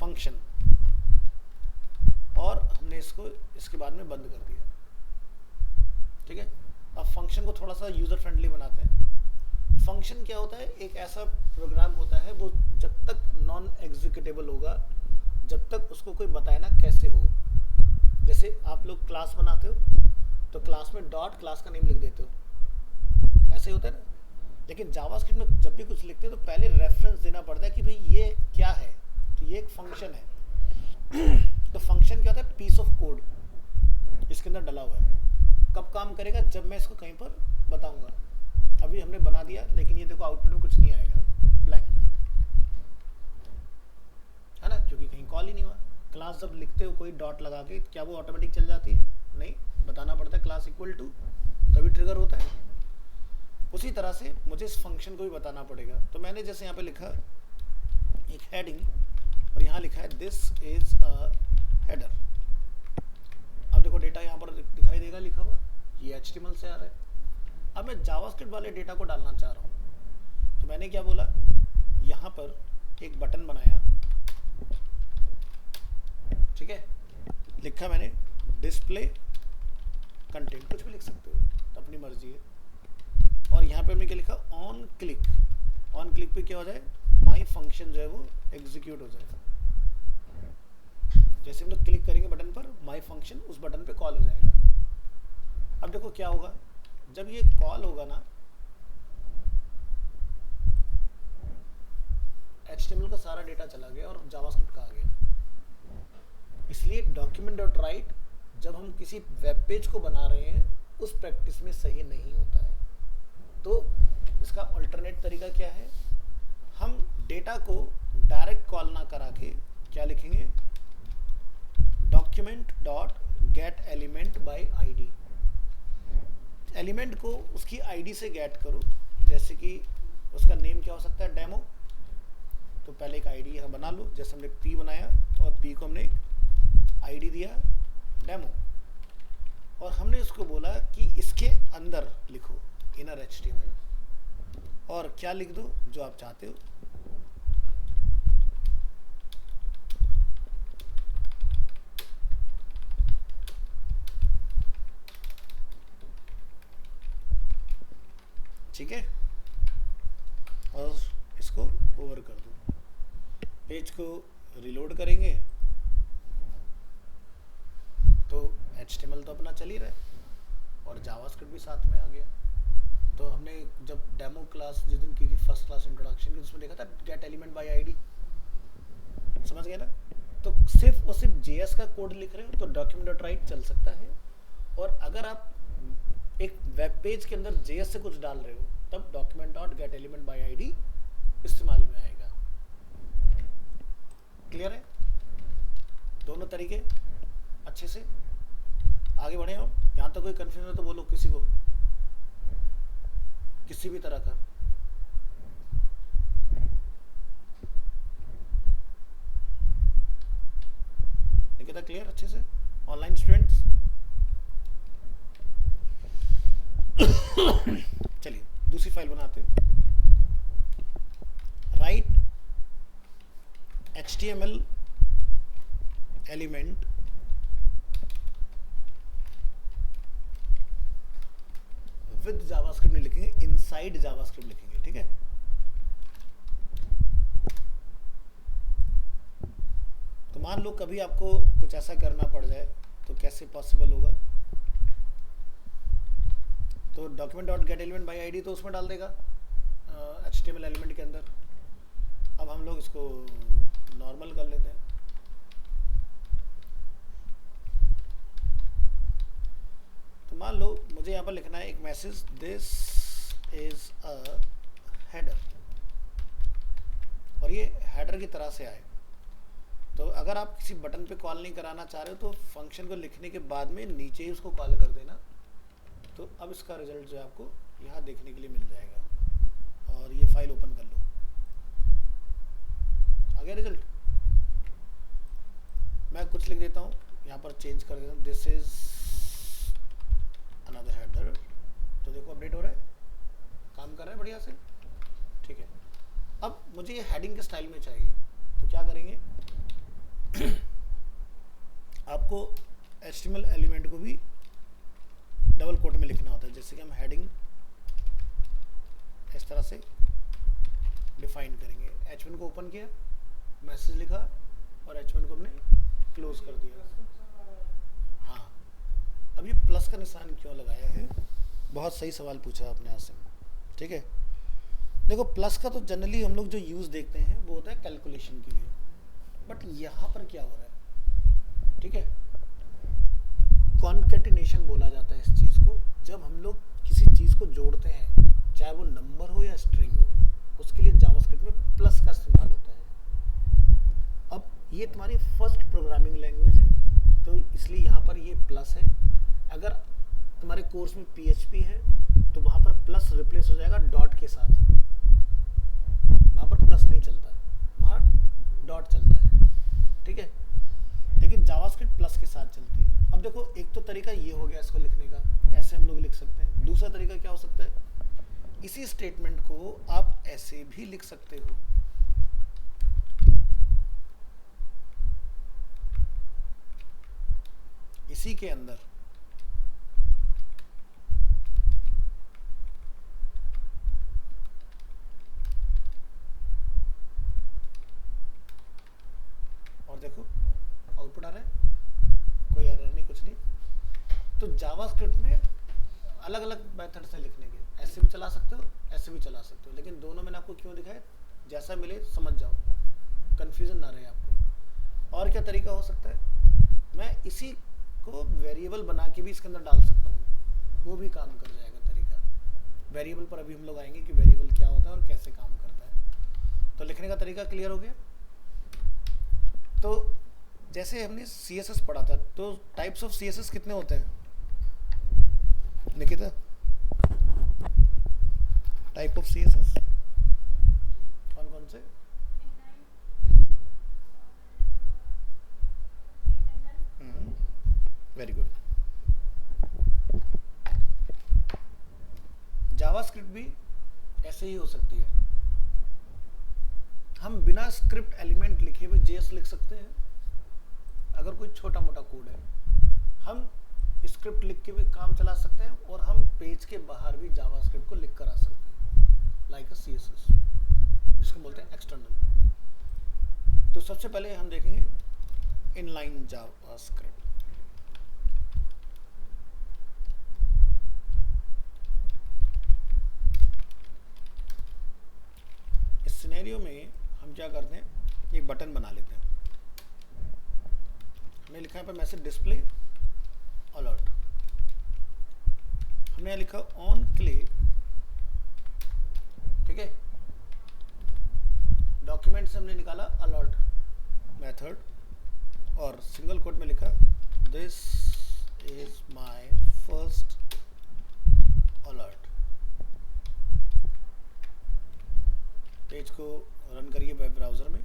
फंक्शन, और हमने इसको इसके बाद में बंद कर दिया। ठीक है, अब फंक्शन को थोड़ा सा यूजर फ्रेंडली बनाते हैं। फंक्शन क्या होता है? एक ऐसा प्रोग्राम होता है वो जब तक नॉन एग्जीक्यूटेबल होगा, जब तक उसको कोई बताए ना कैसे हो। जैसे आप लोग क्लास बनाते हो तो क्लास में डॉट क्लास का नेम लिख देते हो, ऐसे ही होता है ना। लेकिन जावास्क्रिप्ट में जब भी कुछ लिखते हो तो पहले रेफरेंस देना पड़ता है कि भाई ये क्या है, तो ये एक फंक्शन है। तो फंक्शन क्या होता है? पीस ऑफ कोड इसके अंदर डला हुआ है। कब काम करेगा? जब मैं इसको कहीं पर बताऊंगा। अभी हमने बना दिया, लेकिन ये देखो आउटपुट में कुछ नहीं आएगा, ब्लैंक है ना, क्योंकि कहीं कॉल ही नहीं हुआ। क्लास जब लिखते हो कोई डॉट लगा के, क्या वो ऑटोमेटिक चल जाती है? नहीं, बताना पड़ता है क्लास इक्वल टू, तभी ट्रिगर होता है। उसी तरह से मुझे इस फंक्शन को भी बताना पड़ेगा। तो मैंने जैसे यहाँ पे लिखा एक हेडिंग, और यहाँ लिखा है दिस इज अ हेडर। अब देखो डेटा यहाँ पर दिखाई देगा लिखा हुआ, ये HTML से आ रहा है। अब मैं जावास्क्रिप्ट वाले डेटा को डालना चाह रहा हूँ, तो मैंने क्या बोला, यहाँ पर एक बटन बनाया। ठीक है, लिखा मैंने डिस्प्ले कंटेंट, कुछ भी लिख सकते हो, तो अपनी मर्जी है। और यहाँ पे हमने क्या लिखा? On click. ऑन क्लिक पे क्या हो जाए? माई फंक्शन जो है वो एग्जीक्यूट हो जाएगा। जैसे हम लोग क्लिक करेंगे बटन पर, माई फंक्शन उस बटन पे कॉल हो जाएगा। अब देखो क्या होगा, जब ये कॉल होगा ना, HTML का सारा डेटा चला गया और जावास्क्रिप्ट का आ गया। इसलिए document.write जब हम किसी वेब पेज को बना रहे हैं उस प्रैक्टिस में सही नहीं होता है। तो इसका अल्टरनेट तरीका क्या है? हम डेटा को डायरेक्ट कॉल ना करा के क्या लिखेंगे? document.getElementById। एलिमेंट को उसकी आईडी से गेट करो। जैसे कि उसका नेम क्या हो सकता है? डेमो। तो पहले एक आईडी यहाँ बना लो, जैसे हमने पी बनाया और पी को हमने आईडी दिया डेमो, और हमने इसको बोला कि इसके अंदर लिखो इनर HTML, और क्या लिख दो जो आप चाहते हो। ठीक है, और इसको ओवर कर दो। पेज को रिलोड करेंगे तो HTML तो अपना चल ही रहा है और जावास्क्रिप्ट भी साथ में आ गया। तो हमने जब डेमो क्लास जिस दिन की थी, फर्स्ट क्लास इंट्रोडक्शन की, उसमें देखा था गेट एलिमेंट बाय आईडी, समझ गए ना। तो सिर्फ और सिर्फ JS का कोड लिख रहे हो तो document.write चल सकता है, और अगर आप एक वेब पेज के अंदर JS से कुछ डाल रहे हो तब document.getElementById इस्तेमाल में आएगा। क्लियर है? दोनों तरीके अच्छे से आगे बढ़े हम। यहाँ तक कोई कंफ्यूजन है तो बोलो किसी को, किसी भी तरह का। देखिए था क्लियर अच्छे से ऑनलाइन स्टूडेंट्स? चलिए दूसरी फाइल बनाते हैं। Right HTML element with JavaScript नहीं लिखेंगे, इनसाइड जावास्क्रिप्ट लिखेंगे। ठीक है, तो मान लो कभी आपको कुछ ऐसा करना पड़ जाए तो कैसे पॉसिबल होगा? तो document.getElementById तो उसमें डाल देगा HTML एलिमेंट के अंदर। अब हम लोग इसको नॉर्मल कर लेते हैं। तो मान लो मुझे यहाँ पर लिखना है एक message, this is a header, और ये हेडर की तरह से आए। तो अगर आप किसी बटन पे कॉल नहीं कराना चाह रहे हो तो फंक्शन को लिखने के बाद में नीचे ही उसको कॉल कर देना। तो अब इसका रिजल्ट जो है आपको यहाँ देखने के लिए मिल जाएगा, और ये फाइल ओपन कर लो, आ गया रिजल्ट। मैं कुछ लिख देता हूँ यहाँ पर, चेंज कर देता हूँ, दिस इज अनदर हेडर। तो देखो अपडेट हो रहा है, काम कर रहा है बढ़िया से। ठीक है, अब मुझे ये हेडिंग के स्टाइल में चाहिए, तो क्या करेंगे? आपको HTML एलिमेंट को भी डबल कोट में लिखना होता है। जैसे कि हम हेडिंग इस तरह से डिफाइन करेंगे, H1 को ओपन किया, मैसेज लिखा और H1 को हमने क्लोज कर दिया। हाँ, अब ये प्लस का निशान क्यों लगाया है? बहुत सही सवाल पूछा आपने आसिम, ठीक है। देखो प्लस का तो जनरली हम लोग जो यूज़ देखते हैं वो होता है कैलकुलेशन के लिए, बट यहाँ पर क्या हो रहा है, ठीक है, कॉन्केटिनेशन बोला जाता है इस चीज़ को। जब हम लोग किसी चीज़ को जोड़ते हैं, चाहे वो नंबर हो या स्ट्रिंग हो, उसके लिए जावास्क्रिप्ट में प्लस का इस्तेमाल होता है। अब ये तुम्हारी फर्स्ट प्रोग्रामिंग लैंग्वेज है, तो इसलिए यहाँ पर ये प्लस है। अगर तुम्हारे कोर्स में PHP है तो वहाँ पर प्लस रिप्लेस हो जाएगा डॉट के साथ, वहाँ पर प्लस नहीं चलता, वहाँ डॉट चलता है, ठीक है। लेकिन जावास्क्रिप्ट प्लस के साथ चलती है। अब देखो एक तो तरीका ये हो गया इसको लिखने का, ऐसे हम लोग लिख सकते हैं। दूसरा तरीका क्या हो सकता है, इसी स्टेटमेंट को आप ऐसे भी लिख सकते हो, इसी के अंदर और देखो आउटपुट आ रहा है, कोई एरर नहीं, कुछ नहीं। तो जावास्क्रिप्ट में अलग अलग मेथड से लिखने के, ऐसे भी चला सकते हो, ऐसे भी चला सकते हो, लेकिन दोनों मैंने आपको क्यों दिखाया, जैसा मिले समझ जाओ, कंफ्यूजन ना रहे आपको। और क्या तरीका हो सकता है, मैं इसी को वेरिएबल बना के भी इसके अंदर डाल सकता हूँ, वो भी काम कर जाएगा तरीका। वेरिएबल पर अभी हम लोग आएंगे कि वेरिएबल क्या होता है और कैसे काम करता है। तो लिखने का तरीका क्लियर हो गया। तो जैसे हमने CSS पढ़ा था, तो टाइप्स ऑफ CSS कितने होते हैं निकिता? टाइप ऑफ CSS कौन कौन से? Very good. जावास्क्रिप्ट भी ऐसे ही हो सकती है। हम बिना स्क्रिप्ट एलिमेंट लिखे हुए JS लिख सकते हैं। अगर कोई छोटा मोटा कोड है, हम स्क्रिप्ट लिख के भी काम चला सकते हैं, और हम पेज के बाहर भी जावास्क्रिप्ट को लिख कर आ सकते हैं, लाइक अ CSS, जिसको बोलते हैं एक्सटर्नल। तो सबसे पहले हम देखेंगे इनलाइन जावास्क्रिप्ट। इस सिनेरियो में हम क्या करते हैं, एक बटन बना लेते हैं। हमने लिखा है पर मैसेज डिस्प्ले अलर्ट, हमने लिखा ऑन क्लिक, ठीक है। डॉक्यूमेंट से हमने निकाला अलर्ट मेथड, और सिंगल कोट में लिखा this is my first alert. Page को रन करिए वेब ब्राउजर में।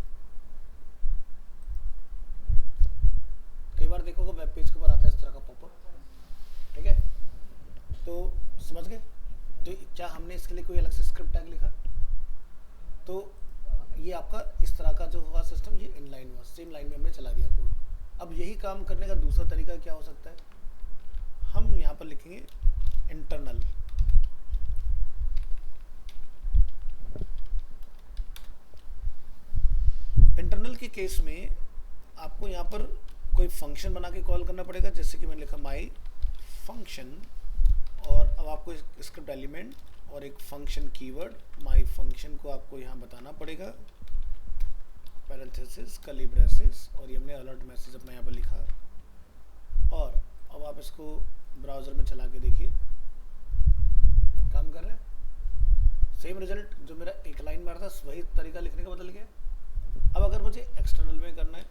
कई बार देखोगे वेब पेज के ऊपर आता है इस तरह का पॉपअप, ठीक है। तो समझ गए? तो क्या हमने इसके लिए कोई अलग से स्क्रिप्ट टैग लिखा? तो ये आपका इस तरह का जो हुआ सिस्टम, ये इनलाइन हुआ, सेम लाइन में हमने चला दिया कोड। अब यही काम करने का दूसरा तरीका क्या हो सकता है, हम यहाँ पर लिखेंगे इंटरनल। इंटरनल के केस में आपको यहाँ पर कोई फंक्शन बना के कॉल करना पड़ेगा, जैसे कि मैंने लिखा माई फंक्शन, और अब आपको स्क्रिप्ट एलिमेंट और एक फंक्शन कीवर्ड माई फंक्शन को आपको यहाँ बताना पड़ेगा, पैरेंथेसिस कर्ली ब्रेसेस, और ये हमने अलर्ट मैसेज अपना यहाँ पर लिखा। और अब आप इसको ब्राउज़र में चला के देखिए, काम कर रहा है, सेम रिजल्ट जो मेरा एक लाइन में था, वही तरीका लिखने का बदल गया। अब अगर मुझे एक्सटर्नल में करना है,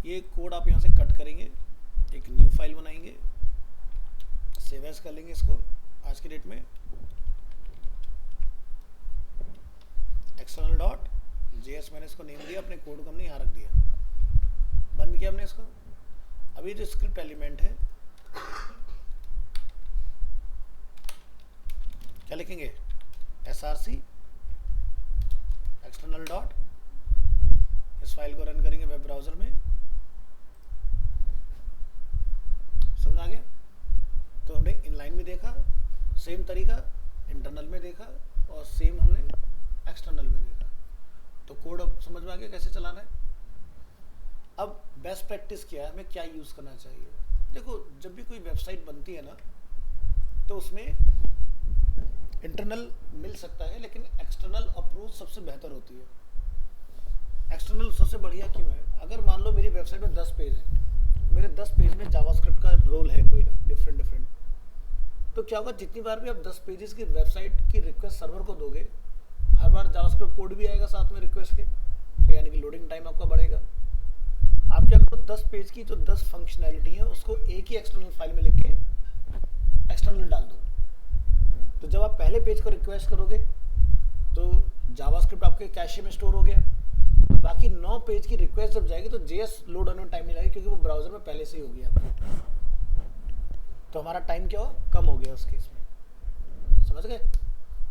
ये कोड आप यहाँ से कट करेंगे, एक न्यू फाइल बनाएंगे, सेव एज कर लेंगे इसको आज की डेट में, external.js मैंने इसको नेम दिया, अपने कोड को हमने यहाँ रख दिया, बंद किया हमने इसको। अब ये जो स्क्रिप्ट एलिमेंट है क्या लिखेंगे, src एक्सटर्नल डॉट, इस फाइल को रन करेंगे वेब ब्राउजर में। समझ आ गया? तो हमने इनलाइन में देखा सेम तरीका, इंटरनल में देखा और सेम हमने एक्सटर्नल में देखा। तो कोड अब समझ में आ गया कैसे चलाना है। अब बेस्ट प्रैक्टिस क्या है, हमें क्या यूज़ करना चाहिए। देखो जब भी कोई वेबसाइट बनती है ना तो उसमें इंटरनल मिल सकता है, लेकिन एक्सटर्नल अप्रोच सबसे बेहतर होती है। एक्सटर्नल सबसे बढ़िया क्यों है? अगर मान लो मेरी वेबसाइट में 10 पेज है, मेरे 10 पेज में जावास्क्रिप्ट का रोल है कोई डिफरेंट, तो क्या होगा, जितनी बार भी आप 10 पेजेस की वेबसाइट की रिक्वेस्ट सर्वर को दोगे, हर बार जावास्क्रिप्ट कोड भी आएगा साथ में रिक्वेस्ट के, तो यानी कि लोडिंग टाइम आपका बढ़ेगा। आप क्या करो, 10 पेज की जो 10 फंक्शनैलिटी है उसको एक ही एक्सटर्नल फाइल में लिख के एक्सटर्नल डाल दो। तो जब आप पहले पेज को रिक्वेस्ट करोगे तो जावास्क्रिप्ट आपके कैशे में स्टोर हो गया, तो बाकी 9 पेज की रिक्वेस्ट जब जाएगी तो जेएस लोड होने में टाइम नहीं लगेगा, क्योंकि वो ब्राउजर में पहले से ही हो गया आपको। तो हमारा टाइम क्या हो, कम हो गया उस केस में। समझ गए?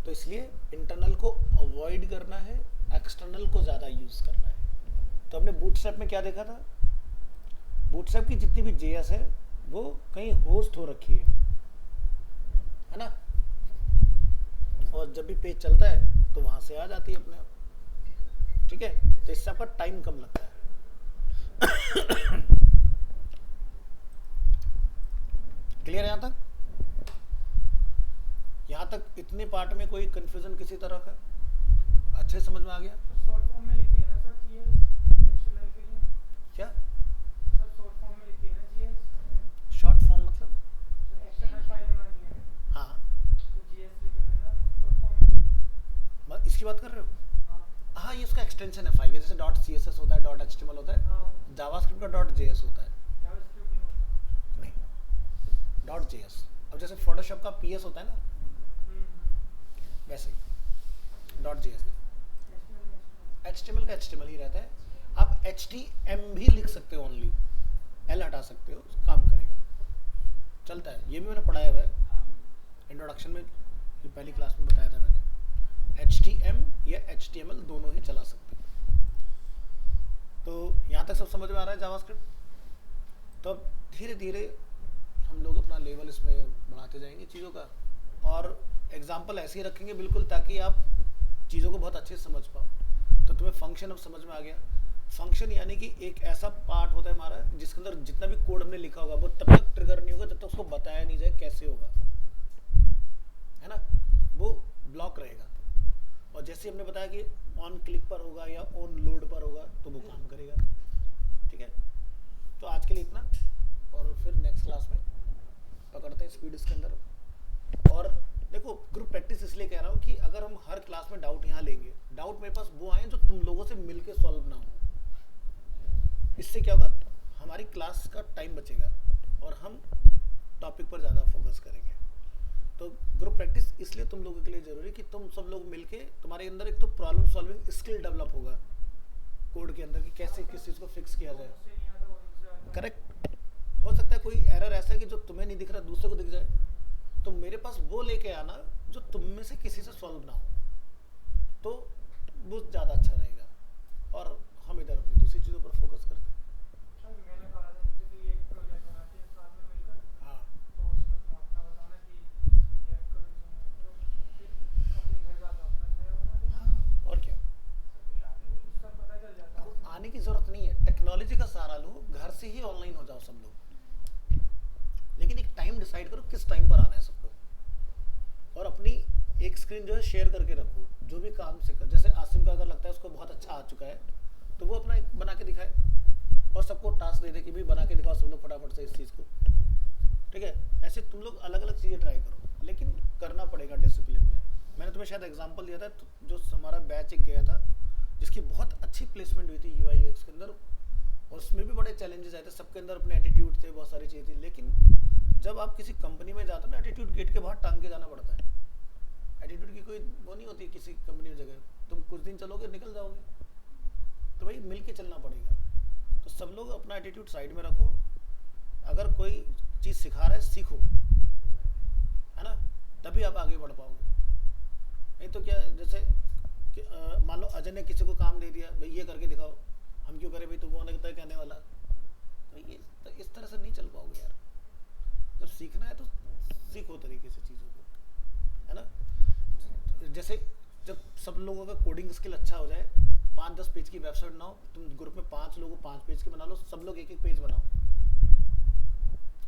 तो इसलिए इंटरनल को अवॉइड करना है, एक्सटर्नल को ज़्यादा यूज़ करना है। तो हमने बूटस्ट्रैप में क्या देखा था, बूटस्ट्रैप की जितनी भी जेएस है वो कहीं होस्ट हो रखी है ना, और जब भी पेज चलता है तो वहाँ से आ जाती है अपने आप। ठीक है? तो इससे आपका टाइम कम लगता है। क्लियर है यहाँ तक? यहाँ तक इतने पार्ट में कोई कंफ्यूजन किसी तरह का? अच्छे समझ में आ गया? शॉर्ट फॉर्म में लिखते हैं ना सर जीएस एक्सटर्नल के लिए? क्या सर शॉर्ट फॉर्म में लिखते हैं ना जीएस? शॉर्ट फॉर्म मतलब? एक्सटर्नल फाइल बनानी है हाँ, तो जीएस लिखेंगे ना शॉर्ट फॉर्म में। इसकी बात कर रहे हो? हाँ हाँ, ये उसका एक्सटेंशन है फाइल का, जैसे डॉट सी एस एस होता है, dot H T M L होता है, हाँ जावास्क्रिप्ट का डॉट जे एस होता है। जावास्क्रिप्ट नहीं होता। नहीं, डॉट जे एस। अब जैसे फोटोशॉप का पी एस होता है ना, वैसे dot J S. H T M L का एच टी एम एल ही रहता है। आप एच टी एम भी लिख सकते हो, ओनली एल हटा सकते हो, काम करेगा, चलता है। ये भी मैंने पढ़ाया हुआ है इंट्रोडक्शन में, ये पहली क्लास में बताया था मैंने। एच टी एम या एच टी एम एल दोनों ही चला सकते हो। तो यहाँ तक सब समझ में आ रहा है जावास्क्रिप्ट? तो अब धीरे धीरे हम लोग अपना लेवल इसमें बढ़ाते जाएंगे चीज़ों का, और एग्जाम्पल ऐसे ही रखेंगे बिल्कुल, ताकि आप चीज़ों को बहुत अच्छे से समझ पाओ। तो तुम्हें फंक्शन अब समझ में आ गया। फंक्शन यानी कि एक ऐसा पार्ट होता है हमारा जिसके अंदर जितना भी कोड हमने लिखा होगा वो तब तक ट्रिगर नहीं होगा जब तक उसको बताया नहीं जाए कैसे होगा, है ना, वो ब्लॉक रहेगा। और जैसे हमने बताया कि ऑन क्लिक पर होगा या ऑन लोड पर होगा तो वो काम करेगा। ठीक है? तो आज के लिए इतना, और फिर नेक्स्ट क्लास में पकड़ते हैं स्पीड इसके अंदर। और देखो ग्रुप प्रैक्टिस इसलिए कह रहा हूँ कि अगर हम हर क्लास में डाउट यहाँ लेंगे, डाउट मेरे पास वो आए जो तुम लोगों से मिलके सॉल्व ना हो। इससे क्या होगा, हमारी क्लास का टाइम बचेगा और हम टॉपिक पर ज़्यादा फोकस करेंगे। तो ग्रुप प्रैक्टिस इसलिए तुम लोगों के लिए ज़रूरी है कि तुम सब लोग मिलके, तुम्हारे अंदर एक तो प्रॉब्लम सॉल्विंग स्किल डेवलप होगा कोड के अंदर, कि कैसे किस चीज़ को फिक्स किया जाए। करेक्ट? हो सकता है कोई एरर ऐसा है कि जो तुम्हें नहीं दिख रहा दूसरे को दिख जाए, तो मेरे पास वो लेके आना जो तुम में से किसी से सॉल्व ना हो, तो वो ज़्यादा अच्छा रहेगा। और हम इधर अपनी दूसरी चीज़ों पर फोकस करते हैं। सर मैंने कहा था जैसे कि एक प्रोजेक्ट बनाते हैं साथ में मिलकर, हाँ, तो उसमें तुम अपना बताना कि इसमें ये ऐड करो, इसमें अपने घर जाकर अपना नया बना देना। हाँ, और क्या, उसका पता चल जाता है। आने की ज़रूरत नहीं है, टेक्नोलॉजी का सहारा लो, घर से ही ऑनलाइन हो जाओ सब लोग। लेकिन एक टाइम डिसाइड करो किस टाइम पर आना है सबको, और अपनी एक स्क्रीन जो है शेयर करके रखो। जो भी काम से कर, जैसे आसिम का अगर लगता है उसको बहुत अच्छा आ चुका है तो वो अपना एक बना के दिखाए, और सबको टास्क दे दे कि भी बना के दिखाओ सब लोग फटाफट से इस चीज़ को। ठीक है? ऐसे तुम लोग अलग अलग चीज़ें ट्राई करो, लेकिन करना पड़ेगा डिसिप्लिन में। मैंने तुम्हें शायद एग्जांपल दिया था, जो हमारा बैच एक गया था जिसकी बहुत अच्छी प्लेसमेंट हुई थी UI UX के अंदर, और उसमें भी बड़े चैलेंजेस आए थे, सबके अंदर अपने एटीट्यूड थे, बहुत सारी चीज़ें थी। लेकिन जब आप किसी कंपनी में जाते हो ना, एटीट्यूड गेट के बाहर टांग के जाना पड़ता है। एटीट्यूड की कोई वो नहीं होती किसी कंपनी में जगह, तुम कुछ दिन चलोगे निकल जाओगे, तो भाई मिल के चलना पड़ेगा। तो सब लोग अपना एटीट्यूड साइड में रखो, अगर कोई चीज़ सिखा रहा है सीखो, है ना, तभी आप आगे बढ़ पाओगे। नहीं तो क्या, जैसे मान लो अजय ने किसी को काम दे दिया, भाई ये करके दिखाओ, हम क्यों करें भाई, तू कौन है कहने वाला। तो ये तो इस तरह से नहीं चल पाओगे यार। जब सीखना है तो सीखो तरीके से चीज़ों को, है ना। जैसे जब सब लोगों का कोडिंग स्किल अच्छा हो जाए, 5-10 पेज की वेबसाइट बनाओ, तुम ग्रुप में 5 लोगों 5 पेज की बना लो, सब लोग एक पेज बनाओ,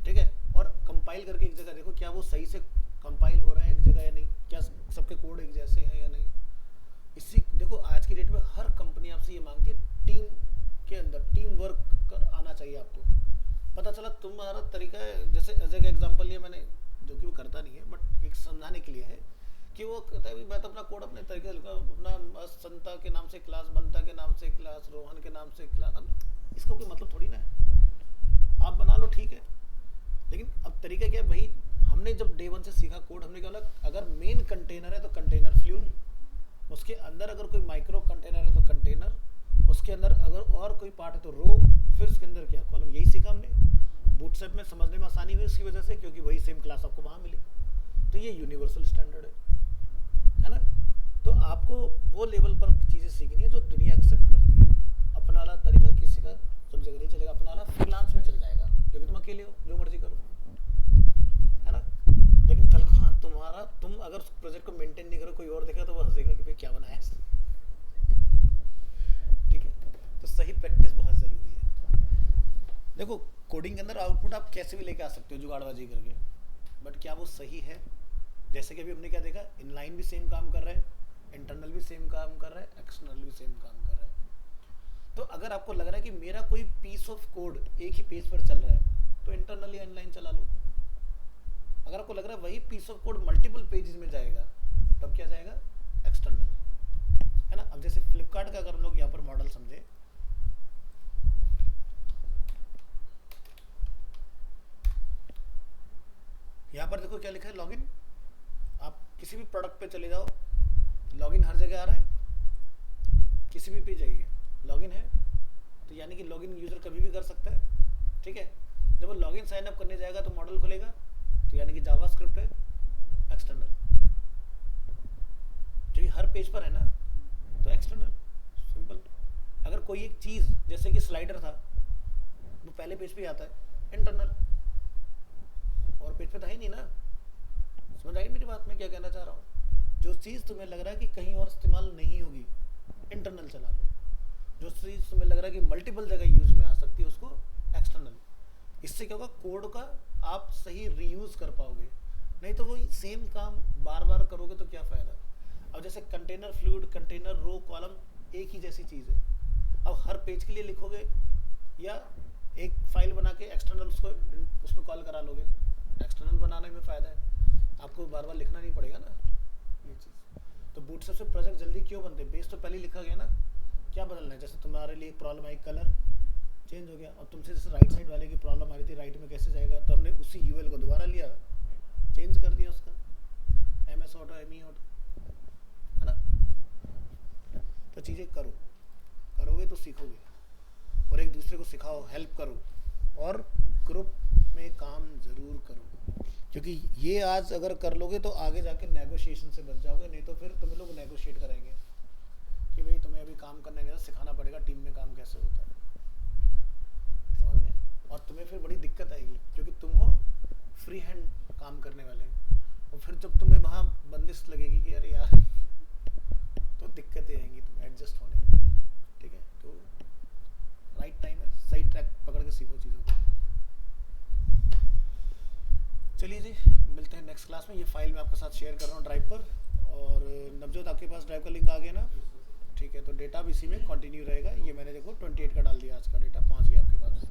ठीक है, और कंपाइल करके एक जगह देखो क्या वो सही से कंपाइल हो रहा है एक जगह या नहीं, क्या सबके कोड एक जैसे हैं या नहीं। इसी देखो आज की डेट में हर कंपनी आपसे ये मांगती है टीम के अंदर टीम वर्क कर आना चाहिए आपको। पता चला तुम्हारा तरीका है, जैसे अजय का एग्जांपल लिया मैंने, जो कि वो करता नहीं है बट एक समझाने के लिए है कि वो कहता है मैं तो अपना कोड अपने तरीके से लिखा, अपना संता के नाम से क्लास, बनता के नाम से क्लास, रोहन के नाम से क्लास, इसका कोई मतलब थोड़ी ना है। आप बना लो ठीक है, लेकिन अब तरीका क्या है भाई, हमने जब डे 1 से सीखा कोड, हमने क्या बोला अगर मेन कंटेनर है तो कंटेनर फ्लूइड, उसके अंदर अगर कोई माइक्रो कंटेनर है तो कंटेनर, उसके अंदर अगर और कोई पार्ट है तो रो, फिर उसके अंदर क्या कॉलम, यही सीखा हमने। बूटस्ट्रैप में समझने में आसानी हुई उसकी वजह से, क्योंकि वही सेम क्लास आपको वहाँ मिली। तो ये यूनिवर्सल स्टैंडर्ड है ना। तो आपको वो लेवल पर चीज़ें सीखनी है जो दुनिया एक्सेप्ट करती है। अपना वाला तरीका किसी का सब जगह नहीं चलेगा, अपना वाला फ्रीलांस में चल जाएगा क्योंकि तुम अकेले हो, जो मर्जी करो, है ना। लेकिन तनख्वाह तुम्हारा, तुम अगर प्रोजेक्ट को मेंटेन नहीं करो, कोई और देखेगा तो वो हंसेगा कि भाई क्या बनाया है। ठीक है, तो सही प्रैक्टिस बहुत ज़रूरी है। देखो कोडिंग के अंदर आउटपुट आप कैसे भी लेके आ सकते हो जुगाड़बाजी करके, बट क्या वो सही है। जैसे कि अभी हमने क्या देखा, इनलाइन भी सेम काम कर रहा है, इंटरनल भी सेम काम कर रहा है, एक्सटर्नल भी सेम काम कर रहा है। तो अगर आपको लग रहा है कि मेरा कोई पीस ऑफ कोड एक ही पेज पर चल रहा है तो इंटरनल या इनलाइन चला लो। अगर आपको लग रहा है वही piece of code multiple pages में जाएगा तब क्या जाएगा, एक्सटर्नल, है ना। अब जैसे फ्लिपकार्ट का अगर हम लोग यहाँ पर मॉडल समझे, यहाँ पर देखो क्या लिखा है, लॉगिन। आप किसी भी प्रोडक्ट पे चले जाओ, लॉगिन हर जगह आ रहा है, किसी भी पे जाइए लॉगिन है, तो यानी कि लॉगिन यूजर कभी भी कर सकता है, ठीक है। जब वो लॉगिन साइन अप करने जाएगा तो मॉडल खुलेगा, तो यानी कि जावास्क्रिप्ट है, एक्सटर्नल, जो हर पेज पर है ना, तो एक्सटर्नल, सिंपल। अगर कोई एक चीज़ जैसे कि स्लाइडर था, वो पहले पेज पे आता है, इंटरनल, और पेज पे था ही नहीं ना। समझ आई मेरी बात, मैं क्या कहना चाह रहा हूँ। जो चीज़ तुम्हें लग रहा है कि कहीं और इस्तेमाल नहीं होगी, इंटरनल चला लो। जो चीज़ तुम्हें लग रहा है कि मल्टीपल जगह यूज में आ सकती है, उसको एक्सटर्नल। इससे क्या होगा, कोड का आप सही रीयूज कर पाओगे, नहीं तो वो सेम काम बार बार करोगे तो क्या फ़ायदा। अब जैसे कंटेनर फ्लूइड, कंटेनर रो, कॉलम एक ही जैसी चीज़ है। अब हर पेज के लिए लिखोगे या एक फाइल बना के एक्सटर्नल उसको उसमें कॉल करा लोगे, एक्सटर्नल बनाने में फ़ायदा है, आपको बार बार लिखना नहीं पड़ेगा ना ये चीज़। तो बूटस्ट्रैप से प्रोजेक्ट जल्दी क्यों बनते हैं, बेस तो पहले लिखा गया ना, क्या बदलना है। जैसे तुम्हारे लिए प्रॉब्लम आई, कलर चेंज हो गया, और तुमसे जैसे राइट साइड वाले की प्रॉब्लम आ रही थी, राइट में कैसे जाएगा, तो हमने उसी यूएल को दोबारा लिया, चेंज कर दिया उसका, MS ऑटो, ME ऑटो, है ना। तो चीज़ें करोगे तो सीखोगे, और एक दूसरे को सिखाओ, हेल्प करो, और ग्रुप में काम ज़रूर करो, क्योंकि ये आज अगर कर लोगे तो आगे जाके नेगोशिएशन से बच जाओगे। नहीं तो फिर तुम्हें लोग नेगोशिएट कराएंगे कि भाई तुम्हें अभी काम करने का सिखाना पड़ेगा, टीम में काम कैसे होता है, समझ गए। और तुम्हें फिर बड़ी दिक्कत आएगी क्योंकि तुम हो फ्री हैंड काम करने वाले, और फिर जब तुम्हें वहाँ बंदिश लगेगी कि अरे यार, तो दिक्कतें आएंगी तुम्हें एडजस्ट होने में, ठीक है। तो राइट टाइम है, सही ट्रैक पकड़ के सीखो चीज़ों को। चलिए जी, मिलते हैं नेक्स्ट क्लास में। ये फाइल मैं आपके साथ शेयर कर रहा हूँ ड्राइव पर, और नवजोत आपके पास ड्राइव का लिंक आ गया ना, ठीक है। तो डेटा भी इसी में कंटिन्यू रहेगा। ये मैंने देखो 28 का डाल दिया, आज का डेटा पहुँच गया आपके पास।